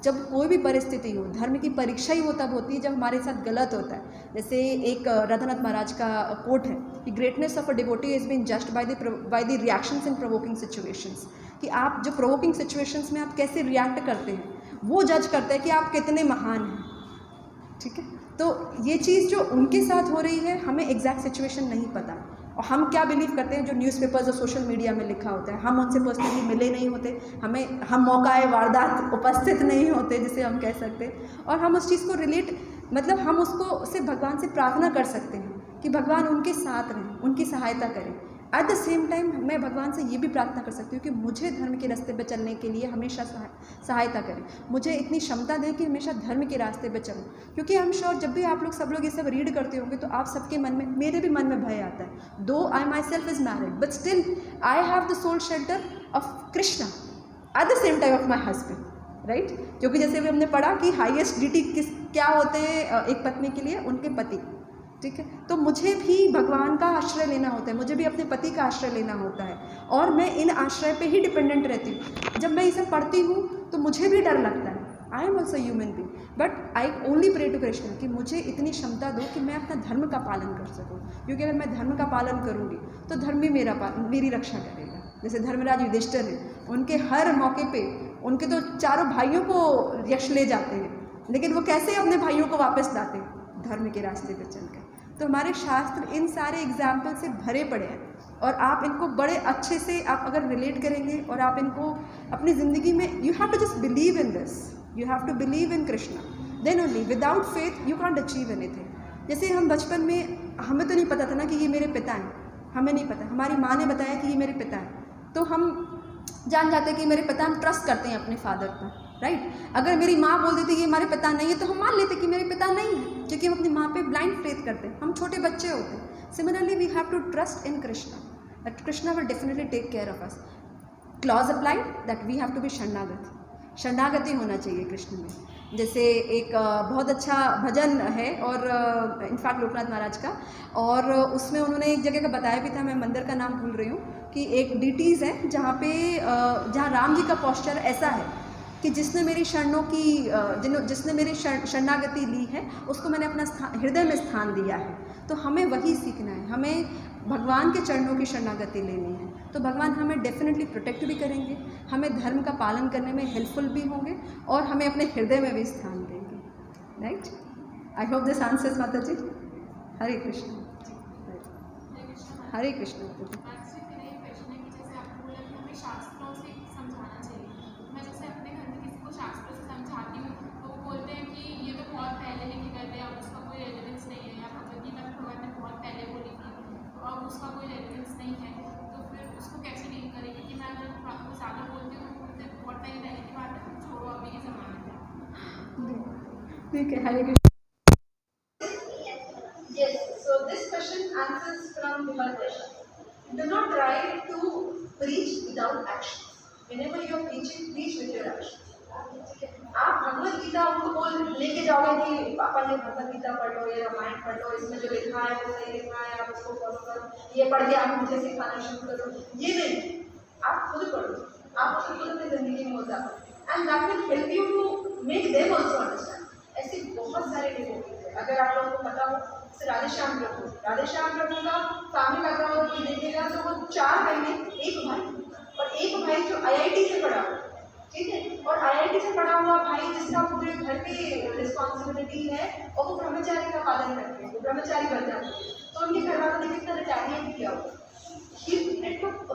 जब कोई भी परिस्थिति हो, धर्म की परीक्षा ही वो तब होती है जब हमारे साथ गलत होता है। जैसे एक रघुनाथ महाराज का कोट है कि greatness of a devotee is been just by the reactions in provoking situations, कि आप जो प्रोवोकिंग सिचुएशंस में आप कैसे रिएक्ट करते हैं वो जज करते हैं कि आप कितने महान हैं, ठीक है। तो ये चीज़ जो उनके साथ हो रही है, हमें एग्जैक्ट सिचुएशन नहीं पता, और हम क्या बिलीव करते हैं जो न्यूज़पेपर्स और सोशल मीडिया में लिखा होता है। हम उनसे पर्सनली मिले नहीं होते, हम मौकाए वारदात उपस्थित नहीं होते जिसे हम कह सकते हैं, और हम उस चीज़ को रिलेट मतलब हम उसको से भगवान से प्रार्थना कर सकते हैं कि भगवान उनके साथ रहें, उनकी सहायता करें। एट द सेम टाइम मैं भगवान से ये भी प्रार्थना कर सकती हूँ कि मुझे धर्म के रास्ते पे चलने के लिए हमेशा सहायता करें, मुझे इतनी क्षमता दें कि हमेशा धर्म के रास्ते पे चलूँ। क्योंकि हम श्योर जब भी आप लोग सब लोग ये सब रीड करते होंगे तो आप सबके मन में, मेरे भी मन में भय आता है। Though I myself is married but still I have the sole shelter of Krishna at the same time of my husband, right. क्योंकि जैसे भी हमने पढ़ा कि हाईएस्ट ड्यूटी क्या होते हैं एक पत्नी के लिए, उनके पति, ठीक है। तो मुझे भी भगवान का आश्रय लेना होता है, मुझे भी अपने पति का आश्रय लेना होता है, और मैं इन आश्रय पे ही डिपेंडेंट रहती हूँ। जब मैं इसे पढ़ती हूँ तो मुझे भी डर लगता है, I am also human being, but I only pray to Krishna कि मुझे इतनी क्षमता दो कि मैं अपना धर्म का पालन कर सकूँ। क्योंकि अगर मैं धर्म का पालन करूँगी तो धर्म भी मेरी रक्षा करेगा। जैसे धर्मराज युधिष्ठिर है, उनके हर मौके पर उनके तो चारों भाइयों को यश ले जाते हैं, लेकिन वो कैसे अपने भाइयों को वापस लाते हैं? धर्म के रास्ते पर चलकर। तो हमारे शास्त्र इन सारे एग्जाम्पल से भरे पड़े हैं, और आप इनको बड़े अच्छे से आप अगर रिलेट करेंगे और आप इनको अपनी ज़िंदगी में, you have to just believe in this, you have to believe in Krishna, then only. Without faith you can't achieve anything. जैसे हम बचपन में, हमें तो नहीं पता था ना कि ये मेरे पिता हैं, हमें नहीं पता, हमारी माँ ने बताया कि ये मेरे पिता हैं, तो हम जान जाते हैं कि मेरे पिता, हम ट्रस्ट करते हैं अपने फादर पर, राइट। अगर मेरी माँ बोल देती कि ये हमारे पिता नहीं है तो हम मान लेते कि मेरे पिता नहीं है, क्योंकि हम अपनी माँ पे ब्लाइंड फेथ करते हैं, हम छोटे बच्चे होते हैं। Similarly we have to trust in Krishna, that Krishna will definitely take care of us. Clause applied that we have to be शरणागति होना चाहिए कृष्ण में। जैसे एक बहुत अच्छा भजन है, और इनफैक्ट लोकनाथ महाराज का, और उसमें उन्होंने एक जगह का बताया भी था, मैं मंदिर का नाम भूल रही हूँ, कि एक डीटीज़ है जहाँ राम जी का पोस्चर ऐसा है कि जिसने मेरी शरणागति ली है उसको मैंने अपना हृदय में स्थान दिया है। तो हमें वही सीखना है, हमें भगवान के चरणों की शरणागति लेनी है, तो भगवान हमें डेफिनेटली प्रोटेक्ट भी करेंगे, हमें धर्म का पालन करने में हेल्पफुल भी होंगे, और हमें अपने हृदय में भी स्थान देंगे, right. I hope this answers माता जी। हरे कृष्ण, हरे कृष्ण। प्रश्न है कि जैसे आपने बोला कि हमें शास्त्र ठीक है, हरे Krishna. Yes, so this question answers from Vimal. Do not try to preach without action. Whenever you are preaching, preach with your action. आप भगवत गीता उनको बोल लेके जाओगे कि पापा ये भगवत गीता पढ़ लो, ये रामायण पढ़ लो, इसमें जो लिखा है वो सही लिखा है, आप उसको फॉलो करो, ये पढ़ के आप मुझे सिखाना शुरू करो, ये नहीं, आप खुद पढ़ो, आप उसको खुद अपनी जिंदगी में उतारो, and that will help you to make them also understand. ऐसे बहुत सारे डिवोटीज हैं, अगर आप लोगों को पता हो, राधेश्याम प्रभु का फैमिली बैकग्राउंड देखिएगा तो वो 4 बहनें, एक भाई, और एक भाई जो IIT से पढ़ा हुआ, ठीक है, और IIT से पढ़ा हुआ भाई जिसका पूरे घर पे रिस्पॉन्सिबिलिटी है और वो ब्रह्मचारी का पालन करते हैं, वो ब्रह्मचारी बन जाते हैं, तो उनके घर वालों ने कितना रिटायरमेंट किया हुआ,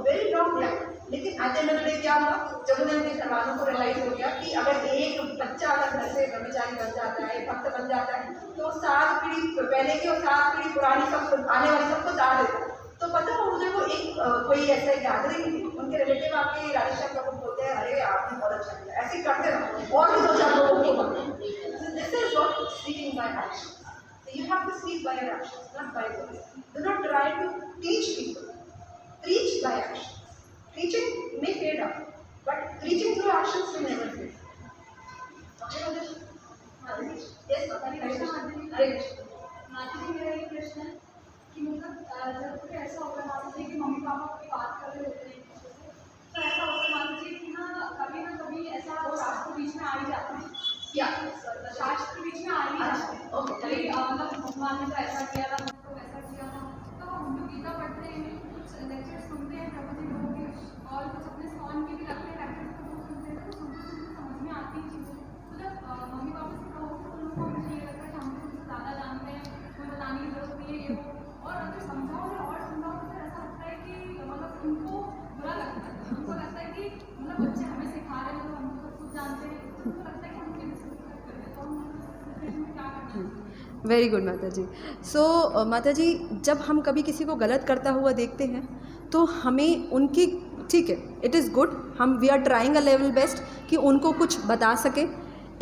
वेरी लॉन्ग टाइम। लेकिन at the end of the day क्या हुआ, जब उन्हें उनके घर वालों को रियलाइज हो गया कि अगर एक बच्चा अगर घर से ब्रह्मचारी बन जाता है, भक्त बन जाता है, तो 7 पीढ़ी पहले की और 7 पीढ़ी पुरानी सब आने वाली सबको तार देता है। तो पता है मुझे वो एक कोई ऐसा गैदरिंग थी, उनके रिलेटिव आके राधेश्याम प्रभु बोलते हैं, अरे आपने बहुत अच्छा किया, ऐसे करते रहो और भी 2-4 लोगों को। This is what speaking by action. You have to speak by your actions, not by words. Do not try to teach people. Preach by action. Preaching may fade out, but preaching through actions will never fade. Okay, Rajesh? Yes, Hare Krishna. माता जी, मेरा एक प्रश्न है कि मतलब जब कभी ऐसा होता है माता जी कि मम्मी पापा कोई बात कर रहे होते हैं तो ऐसा होता है माता जी कि ना कभी ऐसा वो शास्त्र बीच में आ ही जाते हैं, क्या शास्त्र बीच में आ ही जाते हैं, मतलब भगवान ने तो ऐसा किया था, तो वैसा किया था, तो हम लोग गीता पढ़ते हैं, कुछ लेक्चर सुनते हैं प्रभु जी लोगों के, और कुछ अपने स्कॉन के भी लगते हैं लेक्चर तो सुनते हैं, तो सुनते समझ में आती है चीज़ें। तो जब मम्मी पापा से कहो तो उन लोगों को मुझे ये लगता है कि हम लोग ज़्यादा जानते हैं, कोई बताने की जरूरत नहीं है ये वो, और अगर समझाओ और समझाओ तो फिर ऐसा लगता है कि मतलब उनको बुरा लगता है, उनको लगता है कि मतलब बच्चे हमें सिखा रहे हैं तो हम तो खुद जानते हैं, तो उनको लगता है कि हम क्या कर रहे हैं, तो हम क्या करना है। वेरी गुड माता जी। सो माता जी, जब हम कभी किसी को गलत करता हुआ देखते हैं तो हमें उनकी, ठीक है, इट इज़ गुड, हम we are trying a level best कि उनको कुछ बता सके।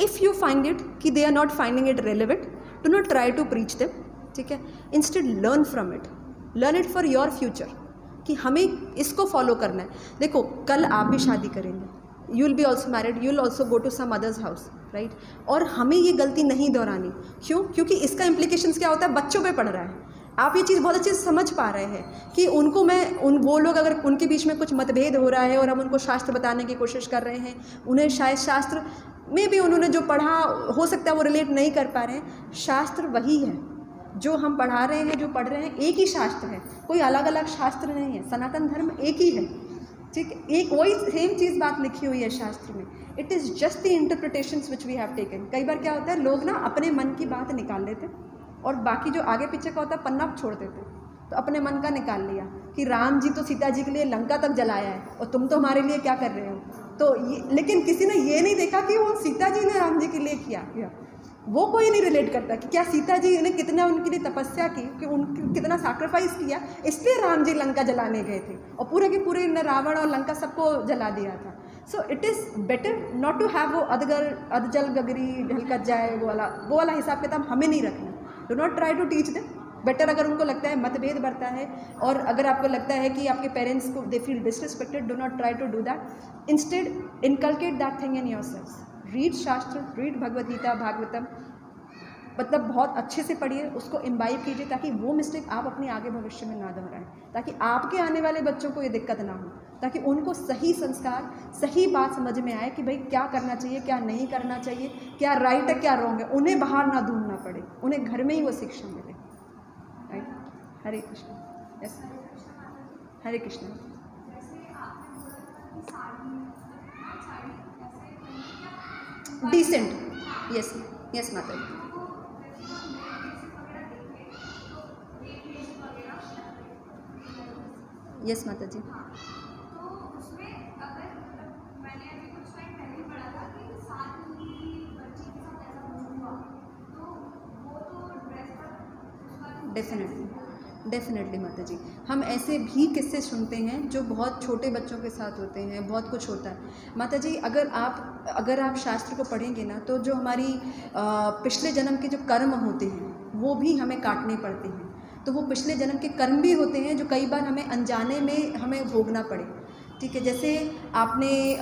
इफ़ यू फाइंड इट कि they are not finding it relevant, do not try to preach them, ठीक है, instead learn from it, learn it for your future कि हमें इसको फॉलो करना है। देखो, कल आप भी शादी करेंगे, you will be also married, you will also go to some others house, right, और हमें ये गलती नहीं दोहरानी। क्यों? क्योंकि इसका इम्प्लीकेशंस क्या होता है, बच्चों पे पड़ रहा है। आप ये चीज़ बहुत अच्छे से समझ पा रहे हैं कि उनको वो लोग अगर उनके बीच में कुछ मतभेद हो रहा है और हम उनको शास्त्र बताने की कोशिश कर रहे हैं, उन्हें शायद शास्त्र में भी उन्होंने जो पढ़ा हो सकता है वो रिलेट नहीं कर पा रहे हैं। शास्त्र वही है जो हम पढ़ा रहे हैं, जो पढ़ रहे हैं, एक ही शास्त्र है, कोई अलग अलग शास्त्र नहीं है। सनातन धर्म एक ही है, ठीक है, एक वही सेम चीज़ बात लिखी हुई है शास्त्र में। It is just the interpretations which we have taken. कई बार क्या होता है, लोग ना अपने मन की बात निकाल लेते और बाकी जो आगे पीछे का होता है पन्ना छोड़ देते। तो अपने मन का निकाल लिया कि राम जी तो सीता जी के लिए लंका तक जलाया है और तुम तो हमारे लिए क्या कर रहे हो। तो ये, लेकिन किसी ने ये नहीं देखा कि वो सीता जी ने राम जी के लिए किया, वो कोई नहीं रिलेट करता कि क्या सीता जी ने कितना उनके लिए तपस्या की, कि उनकी कितना सैक्रिफाइस किया, इसलिए राम जी लंका जलाने गए थे और पूरे के पूरे ने रावण और लंका सबको जला दिया था। So it is better not to have वो अधजल गगरी ढलकत जाए वो वाला हिसाब किताब हमें नहीं रखना। Do not try to teach them. Better अगर उनको लगता है मतभेद बढ़ता है और अगर आपको लगता है कि आपके पेरेंट्स को they feel disrespected, do not try to do that. Instead inculcate that thing in yourselves. Read shastra, read Bhagavad Gita, Bhagavatam, मतलब बहुत अच्छे से पढ़िए, उसको इम्बाइब कीजिए ताकि वो मिस्टेक आप अपने आगे भविष्य में ना दोहराएं, ताकि आपके आने वाले बच्चों को ये दिक्कत ना हो, ताकि उनको सही संस्कार, सही बात समझ में आए कि भाई क्या करना चाहिए, क्या नहीं करना चाहिए, क्या राइट है, क्या रॉन्ग है। उन्हें बाहर ना ढूंढना पड़े, उन्हें घर में ही वो शिक्षा मिले। राइट। हरे कृष्ण। यस, हरे कृष्ण। डिसेंट। यस यस माता जी। यस माता जी। तो उसमें अगर मैंने अभी कुछ टाइम पहले पढ़ा था कि 7 की बच्ची के साथ ऐसा हुआ तो वो तो ड्रेस पर डेफिनेटली डेफिनेटली माता जी, हम ऐसे भी किस्से सुनते हैं जो बहुत छोटे बच्चों के साथ होते हैं, बहुत कुछ होता है माता जी। अगर आप शास्त्र को पढ़ेंगे ना, तो जो हमारी पिछले जन्म के जो कर्म होते हैं वो भी हमें काटने पड़ते हैं। तो वो पिछले जन्म के कर्म भी होते हैं जो कई बार हमें अनजाने में हमें भोगना पड़े। ठीक है, जैसे आपने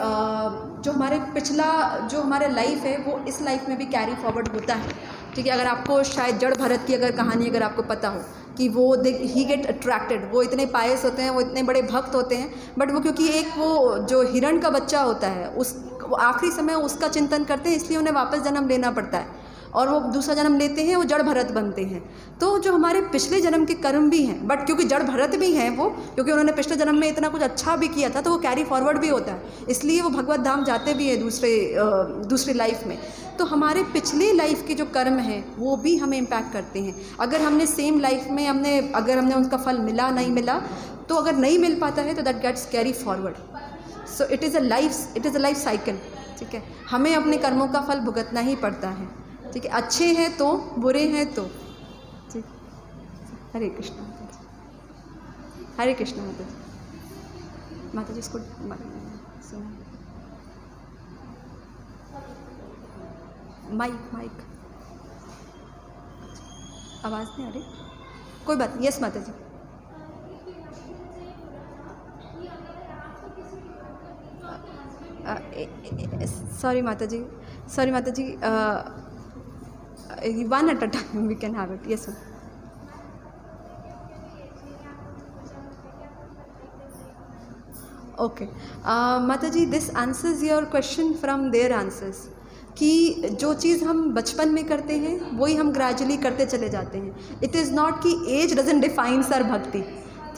जो हमारे पिछला जो हमारा लाइफ है वो इस लाइफ में भी कैरी फॉरवर्ड होता है। ठीक है, अगर आपको शायद जड़ भरत की अगर कहानी अगर आपको पता हो कि वो ही गेट अट्रैक्टेड, वो इतने पायस होते हैं, वो इतने बड़े भक्त होते हैं, बट वो क्योंकि एक वो जो हिरण का बच्चा होता है उस वो आखिरी समय उसका चिंतन करते हैं, इसलिए उन्हें वापस जन्म लेना पड़ता है और वो दूसरा जन्म लेते हैं, वो जड़ भरत बनते हैं। तो जो हमारे पिछले जन्म के कर्म भी हैं, बट क्योंकि जड़ भरत भी हैं वो, क्योंकि उन्होंने पिछले जन्म में इतना कुछ अच्छा भी किया था, तो वो कैरी फॉरवर्ड भी होता है, इसलिए वो भगवत धाम जाते भी हैं दूसरे लाइफ में। तो हमारे पिछले लाइफ के जो कर्म हैं वो भी हमें इम्पैक्ट करते हैं। अगर हमने सेम लाइफ में अगर हमने उनका फल मिला नहीं मिला, तो अगर नहीं मिल पाता है तो that gets carry forward. So it is a life cycle. ठीक है, हमें अपने कर्मों का फल भुगतना ही पड़ता है। ठीक है, अच्छे हैं तो, बुरे हैं तो। ठीक, हरे कृष्ण माता जी, हरे कृष्ण माता जी। माता जी इसको सुना, माइक आवाज़ नहीं आ रही, कोई बात नहीं। यस माता जी। सॉरी माता जी, one at a time we can have it. Yes sir. Okay, माता जी, this answers your question from their answers कि जो चीज़ हम बचपन में करते हैं वही हम ग्रेजुअली करते चले जाते हैं। इट इज़ नॉट कि एज डजंट डिफाइंस आवर भक्ति।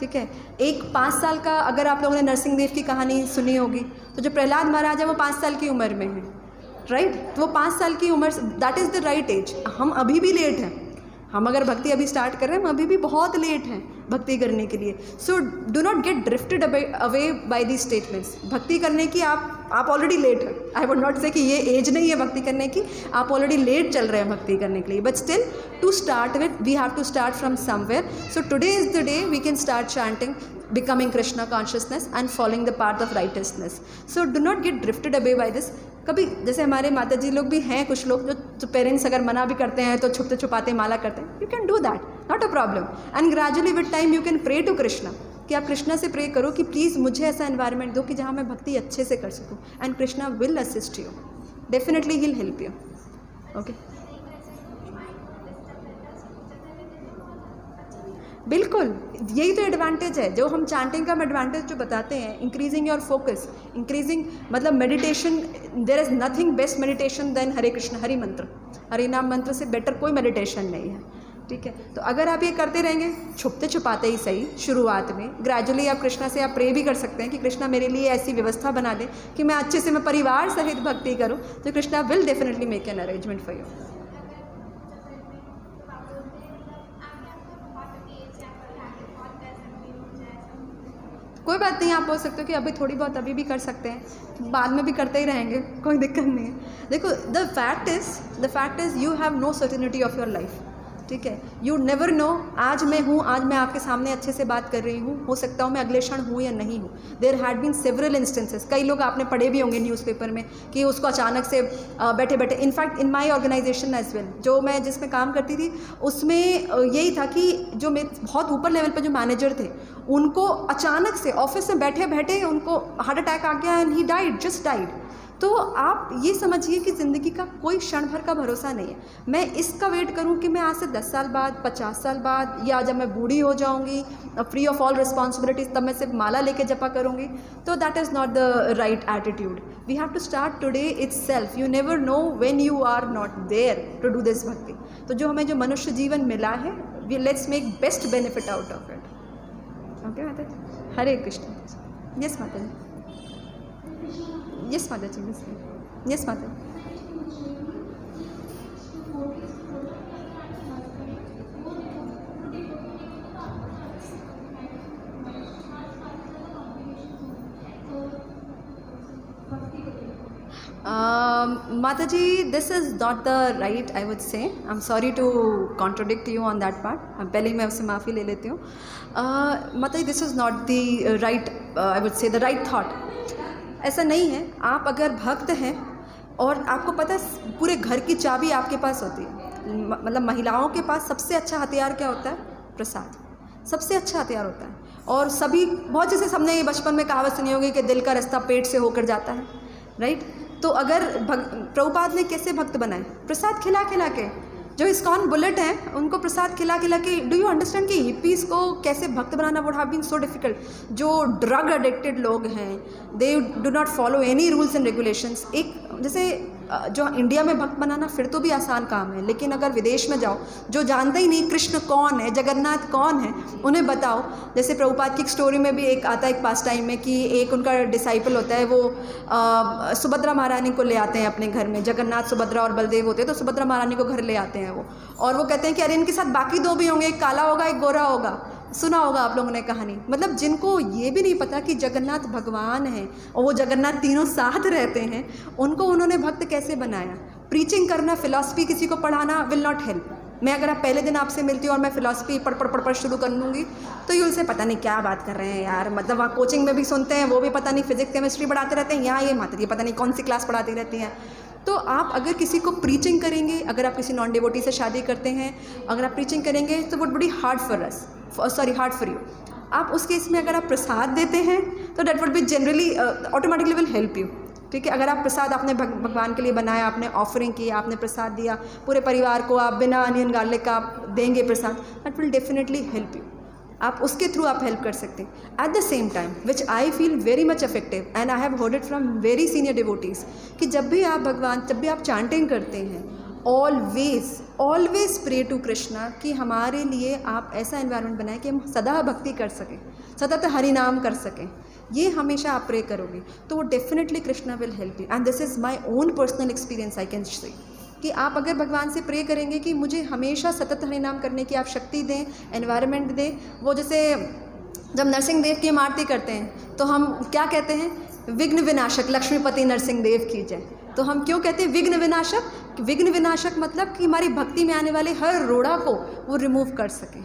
ठीक है, एक 5 साल का, अगर आप लोगों ने नरसिंह देव की कहानी सुनी होगी, तो जो प्रहलाद महाराज है वो 5 साल की उम्र में है, राइट। तो वो 5 साल की उम्र, that is the right age. हम अभी भी लेट हैं, हम अगर भक्ति अभी स्टार्ट कर रहे हैं, हम अभी भी बहुत लेट हैं भक्ति करने के लिए। सो do not gate drifted away by these statements. भक्ति करने की आप ऑलरेडी लेट हैं। आई वुड नॉट से कि ये एज नहीं है भक्ति करने की, आप ऑलरेडी लेट चल रहे हैं भक्ति करने के लिए, but still to start with we have to start from somewhere. So today is the day we can start chanting becoming Krishna consciousness and following the path of righteousness. So do not get drifted away by this. कभी जैसे हमारे माता जी लोग भी हैं, कुछ लोग जो पेरेंट्स अगर मना भी करते हैं तो छुपते छुपाते माला करते हैं, you can do that, not a problem. And gradually with time you can pray to Krishna, कि आप कृष्णा से प्रे करो कि प्लीज़ मुझे ऐसा एनवायरनमेंट दो कि जहाँ मैं भक्ति अच्छे से कर सकूँ, and Krishna will assist you, definitely he will help you. Okay, बिल्कुल यही तो एडवांटेज है जो हम चैंटिंग का एडवांटेज जो बताते हैं। इंक्रीजिंग योर फोकस, इंक्रीजिंग मतलब meditation, there is nothing best meditation than Hare Krishna Hari mantra. Hari नाम मंत्र से बेटर कोई मेडिटेशन नहीं है। ठीक है, तो अगर आप ये करते रहेंगे छुपते छुपाते ही सही शुरुआत में, ग्रेजुअली आप कृष्णा से आप प्रे भी कर सकते हैं कि कृष्णा मेरे लिए ऐसी व्यवस्था बना दे कि मैं अच्छे से मैं परिवार सहित भक्ति करूँ, तो Krishna will definitely make an arrangement for you. कोई बात नहीं, आप बोल सकते हो कि अभी थोड़ी बहुत अभी भी कर सकते हैं, बाद में भी करते ही रहेंगे, कोई दिक्कत नहीं है। देखो, the fact is you have no certainty of your life. ठीक है, यू नेवर नो। आज मैं हूँ, आज मैं आपके सामने अच्छे से बात कर रही हूँ, हो सकता हूँ मैं अगले क्षण हूँ या नहीं हूँ। There had been several instances, कई लोग आपने पढ़े भी होंगे न्यूज़पेपर में कि उसको अचानक से बैठे बैठे, in fact in my organisation as well, जो मैं जिसमें काम करती थी उसमें यही था कि जो मेरे बहुत ऊपर लेवल पर जो मैनेजर थे, उनको अचानक से ऑफिस में बैठे बैठे उनको हार्ट अटैक आ गया and he died, just died. तो आप ये समझिए कि ज़िंदगी का कोई क्षण भर का भरोसा नहीं है। मैं इसका वेट करूं कि मैं आज से 10 साल बाद, 50 साल बाद, या जब मैं बूढ़ी हो जाऊंगी फ्री ऑफ ऑल रिस्पॉन्सिबिलिटीज़, तब मैं सिर्फ माला लेके जपा करूंगी, तो that is not the right attitude. We have to start today itself. You never know when you are not there to do this bhakti. तो जो हमें जो मनुष्य जीवन मिला है, we let's make best benefit out of it. Okay माता जी, हरे Krishna. Yes माता जी, यस माता जी, यस माता ji. Mata ji, this is not the right, I would say, I am sorry to contradict you on that part, पहले ही मैं उससे माफ़ी ले लेती हूँ। Mata ji, this is not the right, I would say the right thought. ऐसा नहीं है। आप अगर भक्त हैं और आपको पता है पूरे घर की चाबी आपके पास होती है, मतलब महिलाओं के पास सबसे अच्छा हथियार क्या होता है? प्रसाद, सबसे अच्छा हथियार होता है। और सभी बहुत, जैसे सबने ये बचपन में कहावत सुनी होगी कि दिल का रास्ता पेट से होकर जाता है, राइट? तो अगर प्रभुपाद ने कैसे भक्त बनाए? प्रसाद खिला खिला के। जो इस्कॉन बुलेट हैं उनको प्रसाद खिला खिला के। डू यू अंडरस्टैंड कि हिप्पीज़ को कैसे भक्त बनाना would have been so difficult? जो ड्रग एडिक्टेड लोग हैं, they do not follow any rules and regulations. एक जैसे जो इंडिया में भक्त बनाना फिर तो भी आसान काम है, लेकिन अगर विदेश में जाओ, जो जानते ही नहीं कृष्ण कौन है, जगन्नाथ कौन है, उन्हें बताओ। जैसे प्रभुपाद की एक स्टोरी में भी एक आता है, एक पास टाइम में, कि एक उनका डिसाइपल होता है, वो सुभद्रा महारानी को ले आते हैं अपने घर में। जगन्नाथ, सुभद्रा और बलदेव होते हैं, तो सुभद्रा महारानी को घर ले आते हैं वो, और वो कहते हैं कि अरे इनके साथ बाकी दो भी होंगे, एक काला होगा एक गोरा होगा। सुना होगा आप लोगों ने कहानी। मतलब जिनको ये भी नहीं पता कि जगन्नाथ भगवान हैं और वो जगन्नाथ तीनों साथ रहते हैं, उनको उन्होंने भक्त कैसे बनाया? प्रीचिंग करना, फिलॉसफी किसी को पढ़ाना विल नॉट हेल्प। मैं अगर आप पहले दिन आपसे मिलती हूँ और मैं फिलॉसफी पढ़ शुरू कर लूँगी तो ये उनसे पता नहीं क्या बात कर रहे हैं यार, मतलब वहाँ कोचिंग में भी सुनते हैं, वो भी पता नहीं फिजिक्स केमिस्ट्री पढ़ाते रहते हैं, यहाँ ये माता जी पता नहीं कौन सी क्लास पढ़ाती रहती हैं। तो आप अगर किसी को प्रीचिंग करेंगे, अगर आप किसी नॉन डिवोटी से शादी करते हैं, अगर आप प्रीचिंग करेंगे तो would be hard for us, hard for you. आप उस केस में अगर आप प्रसाद देते हैं तो that would be generally automatically will help you, ठीक है? अगर आप प्रसाद आपने भगवान के लिए बनाया, आपने ऑफरिंग की, आपने प्रसाद दिया, पूरे परिवार को आप बिना अनियन गार्लिक का आप देंगे prasad, that will definitely help you. आप उसके थ्रू आप हेल्प कर सकते हैं। At the same time which I feel very much effective and I have heard it from very senior devotees, कि जब भी आप चैंटिंग करते हैं, ऑलवेज प्रे टू कृष्णा कि हमारे लिए आप ऐसा एनवायरनमेंट बनाएं कि हम सदा भक्ति कर सकें, सतत हरि नाम कर सकें। ये हमेशा आप प्रे करोगे तो वो definitely Krishna will help you. And this is my own personal experience, I can say कि आप अगर भगवान से प्रे करेंगे कि मुझे हमेशा सतत हरि नाम करने की आप शक्ति दें, एनवायरनमेंट दें। वो जैसे जब नरसिंह देव की हम आरती करते हैं तो हम क्या कहते हैं? विघ्न विनाशक लक्ष्मीपति नरसिंह देव की जय। तो हम क्यों कहते हैं विघ्न विनाशक? विघ्न विनाशक मतलब कि हमारी भक्ति में आने वाले हर रोड़ा को वो रिमूव कर सके।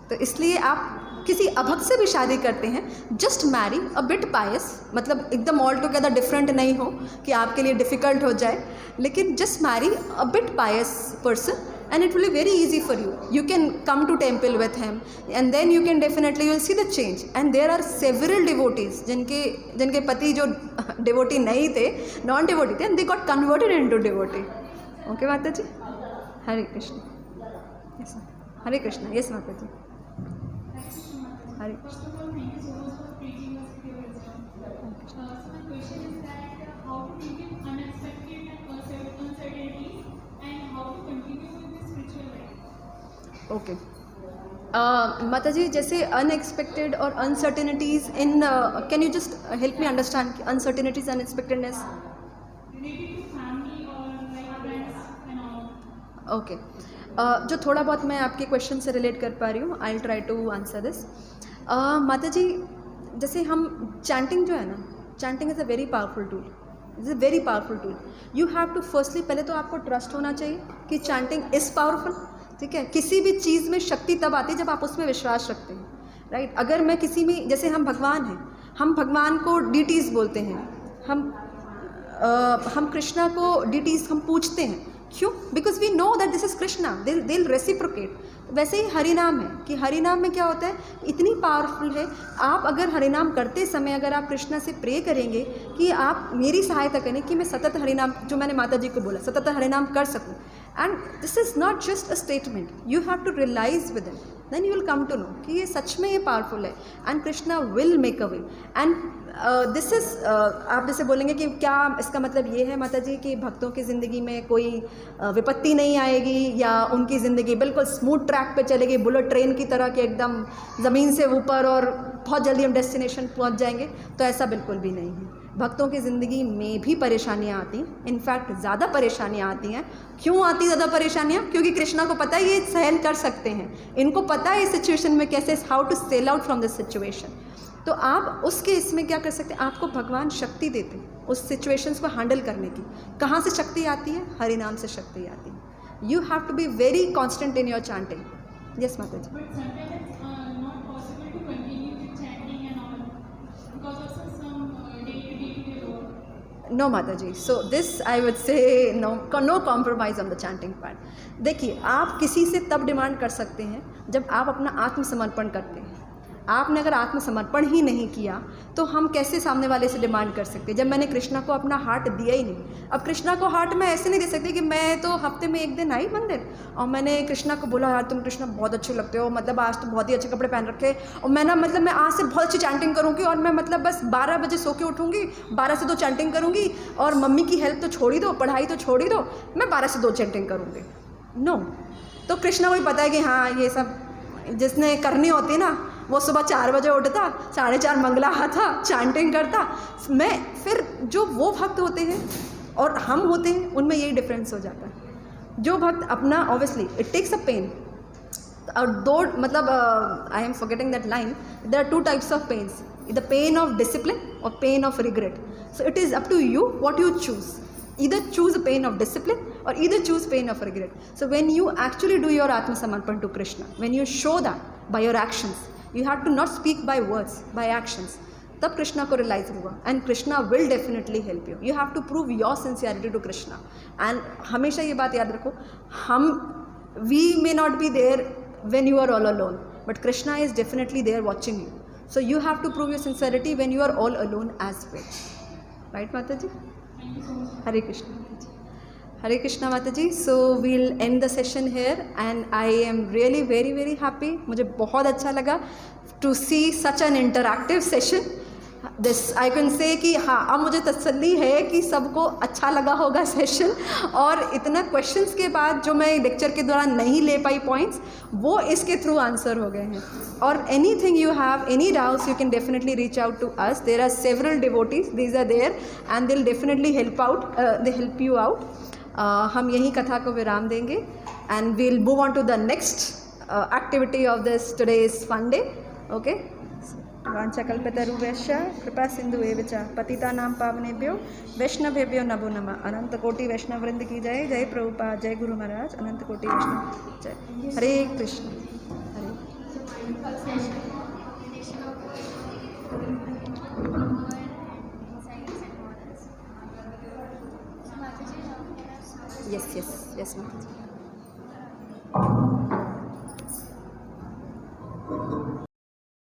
तो इसलिए आप किसी अभक्त से भी शादी करते हैं, जस्ट मैरी अ बिट पायस, मतलब एकदम ऑल टुगेदर डिफरेंट नहीं हो कि आपके लिए डिफ़िकल्ट हो जाए, लेकिन just marry a bit pious person and it will be very easy for you. You can come to temple with him and then you can definitely, you will see the change. And there are several devotees जिनके पति जो devotee नहीं थे, non devotee थे, and they got converted into devotee. Okay माता जी? हरे Krishna. Yes हरे Krishna. Yes माता जी। हरे First of all, thank you so much for teaching us your wisdom. So my question is that how to deal with unexpected and uncertainties and how to continue with the spiritual life. Okay माता जी, जैसे unexpected और uncertainties in, can you just help me understand uncertainties, unexpectedness? Related to family or like friends and all. Okay, जो थोड़ा बहुत मैं आपके question से relate कर पा रही हूँ, I will try to answer this. माता जी, जैसे हम चैंटिंग जो है ना, chanting is a very powerful tool, is a very powerful tool. You have to firstly, पहले तो आपको ट्रस्ट होना चाहिए कि चैंटिंग इज़ पावरफुल, ठीक है? किसी भी चीज़ में शक्ति तब आती है जब आप उसमें विश्वास रखते हैं, राइट? अगर मैं किसी में, जैसे हम भगवान हैं, हम भगवान को डीटीज़ बोलते हैं, हम कृष्णा को डीटीज़ हम पूछते हैं, क्यों? Because we know that this is Krishna, will reciprocate. वैसे ही हरिनाम है कि हरिनाम में क्या होता है, इतनी पावरफुल है। आप अगर हरिनाम करते समय अगर आप कृष्णा से प्रे करेंगे कि आप मेरी सहायता करें कि मैं सतत हरिनाम, जो मैंने माता जी को बोला, सतत हरिनाम कर सकूं, and this is not just a statement, you have to realise with it, then you will come to know कि ये सच में ये पावरफुल है, and Krishna will make a way. And this is, आप जैसे बोलेंगे कि क्या इसका मतलब ये है माता जी कि भक्तों की ज़िंदगी में कोई विपत्ति नहीं आएगी या उनकी ज़िंदगी बिल्कुल स्मूथ ट्रैक पे चलेगी, बुलेट ट्रेन की तरह कि एकदम ज़मीन से ऊपर और बहुत जल्दी हम डेस्टिनेशन पहुंच जाएंगे? तो ऐसा बिल्कुल भी नहीं है। भक्तों की ज़िंदगी में भी परेशानियाँ आती हैं, इनफैक्ट ज़्यादा परेशानियाँ आती हैं। क्यों आती ज़्यादा परेशानियाँ? क्योंकि कृष्णा को पता है ये सहन कर सकते हैं, इनको पता है इस सिचुएशन में कैसे, how to sail out from this situation. तो आप उस केस में क्या कर सकते हैं, आपको भगवान शक्ति देते हैं उस सिचुएशंस को हैंडल करने की। कहाँ से शक्ति आती है? हरि नाम से शक्ति आती है। You have to be very constant in your chanting. Yes माता जी। But sometimes it's not possible to continue with chanting and all because of some day-to-day work. No Mata ji, so this I would say no compromise on the chanting part. देखिए, आप किसी से तब demand कर सकते हैं जब आप अपना आत्मसमर्पण करते हैं। आपने अगर आत्मसमर्पण ही नहीं किया तो हम कैसे सामने वाले से डिमांड कर सकते हैं? जब मैंने कृष्णा को अपना हार्ट दिया ही नहीं। अब कृष्णा को हार्ट मैं ऐसे नहीं दे सकती कि मैं तो हफ्ते में एक दिन आई मंदिर और मैंने कृष्णा को बोला, यार तुम कृष्णा बहुत अच्छे लगते हो, मतलब आज तो बहुत ही अच्छे कपड़े पहन रखे, और मैं ना मतलब मैं आज से बहुत अच्छी चैंटिंग करूँगी और मैं मतलब बस 12 बजे सो के उठूँगी, 12 से 2 चैंटिंग करूँगी, और मम्मी की हेल्प तो छोड़ ही दो, पढ़ाई तो छोड़ ही दो, मैं 12 से 2 चैंटिंग करूँगी। नो, तो कृष्णा को भी पता है कि हाँ ये सब जिसने करनी होती ना वो सुबह 4 बजे उठता, 4:30 मंगला आता, चैंटिंग करता। मैं फिर जो वो भक्त होते हैं और हम होते हैं उनमें यही डिफरेंस हो जाता है। जो भक्त अपना obviously it takes a pain, और दो मतलब I am forgetting that line, there are 2 types of pains, the pain of discipline और pain of regret. So it is up to you what you choose, either choose a pain of discipline or either choose pain of regret. So when you actually do your Atma Samarpan to Krishna, when you show that by your actions, you have to not speak by words, by actions, तब कृष्णा को realise होगा and Krishna will definitely help you. You have to prove your sincerity to Krishna. And हमेशा ये बात याद रखो, हम we may not be there when you are all alone, but Krishna is definitely there watching you. So you have to prove your sincerity when you are all alone as well. Right, Mataji? Hare Krishna, Mataji. Hare Krishna, Mataji. So we'll end the session here, and I am really very very happy. मुझे बहुत अच्छा लगा to see such an interactive session. This I can say कि हाँ, अब मुझे तसल्ली है कि सबको अच्छा लगा होगा सेशन, और इतना क्वेश्चंस के बाद जो मैं लेक्चर के दौरान नहीं ले पाई पॉइंट्स, वो इसके थ्रू आंसर हो गए हैं। और anything you have any doubts you can definitely reach out to us. There are several devotees, these are there and they will definitely help you out. हम यही कथा को विराम देंगे and we will move on to the next activity of this today's fun day. Okay, वाञ्छाकल्पतरुभ्यश्च कृपा सिन्धुभ्येव च पतितानां पावनेभ्यो वैष्णवेभ्यो नमो नमः। अनंत कोटि वैष्णव वृंद की जय। जय प्रभुपाद, जय गुरु महाराज, अनंत कोटि वैष्णव जय। हरे कृष्ण। हरे यस यस यस माता जी।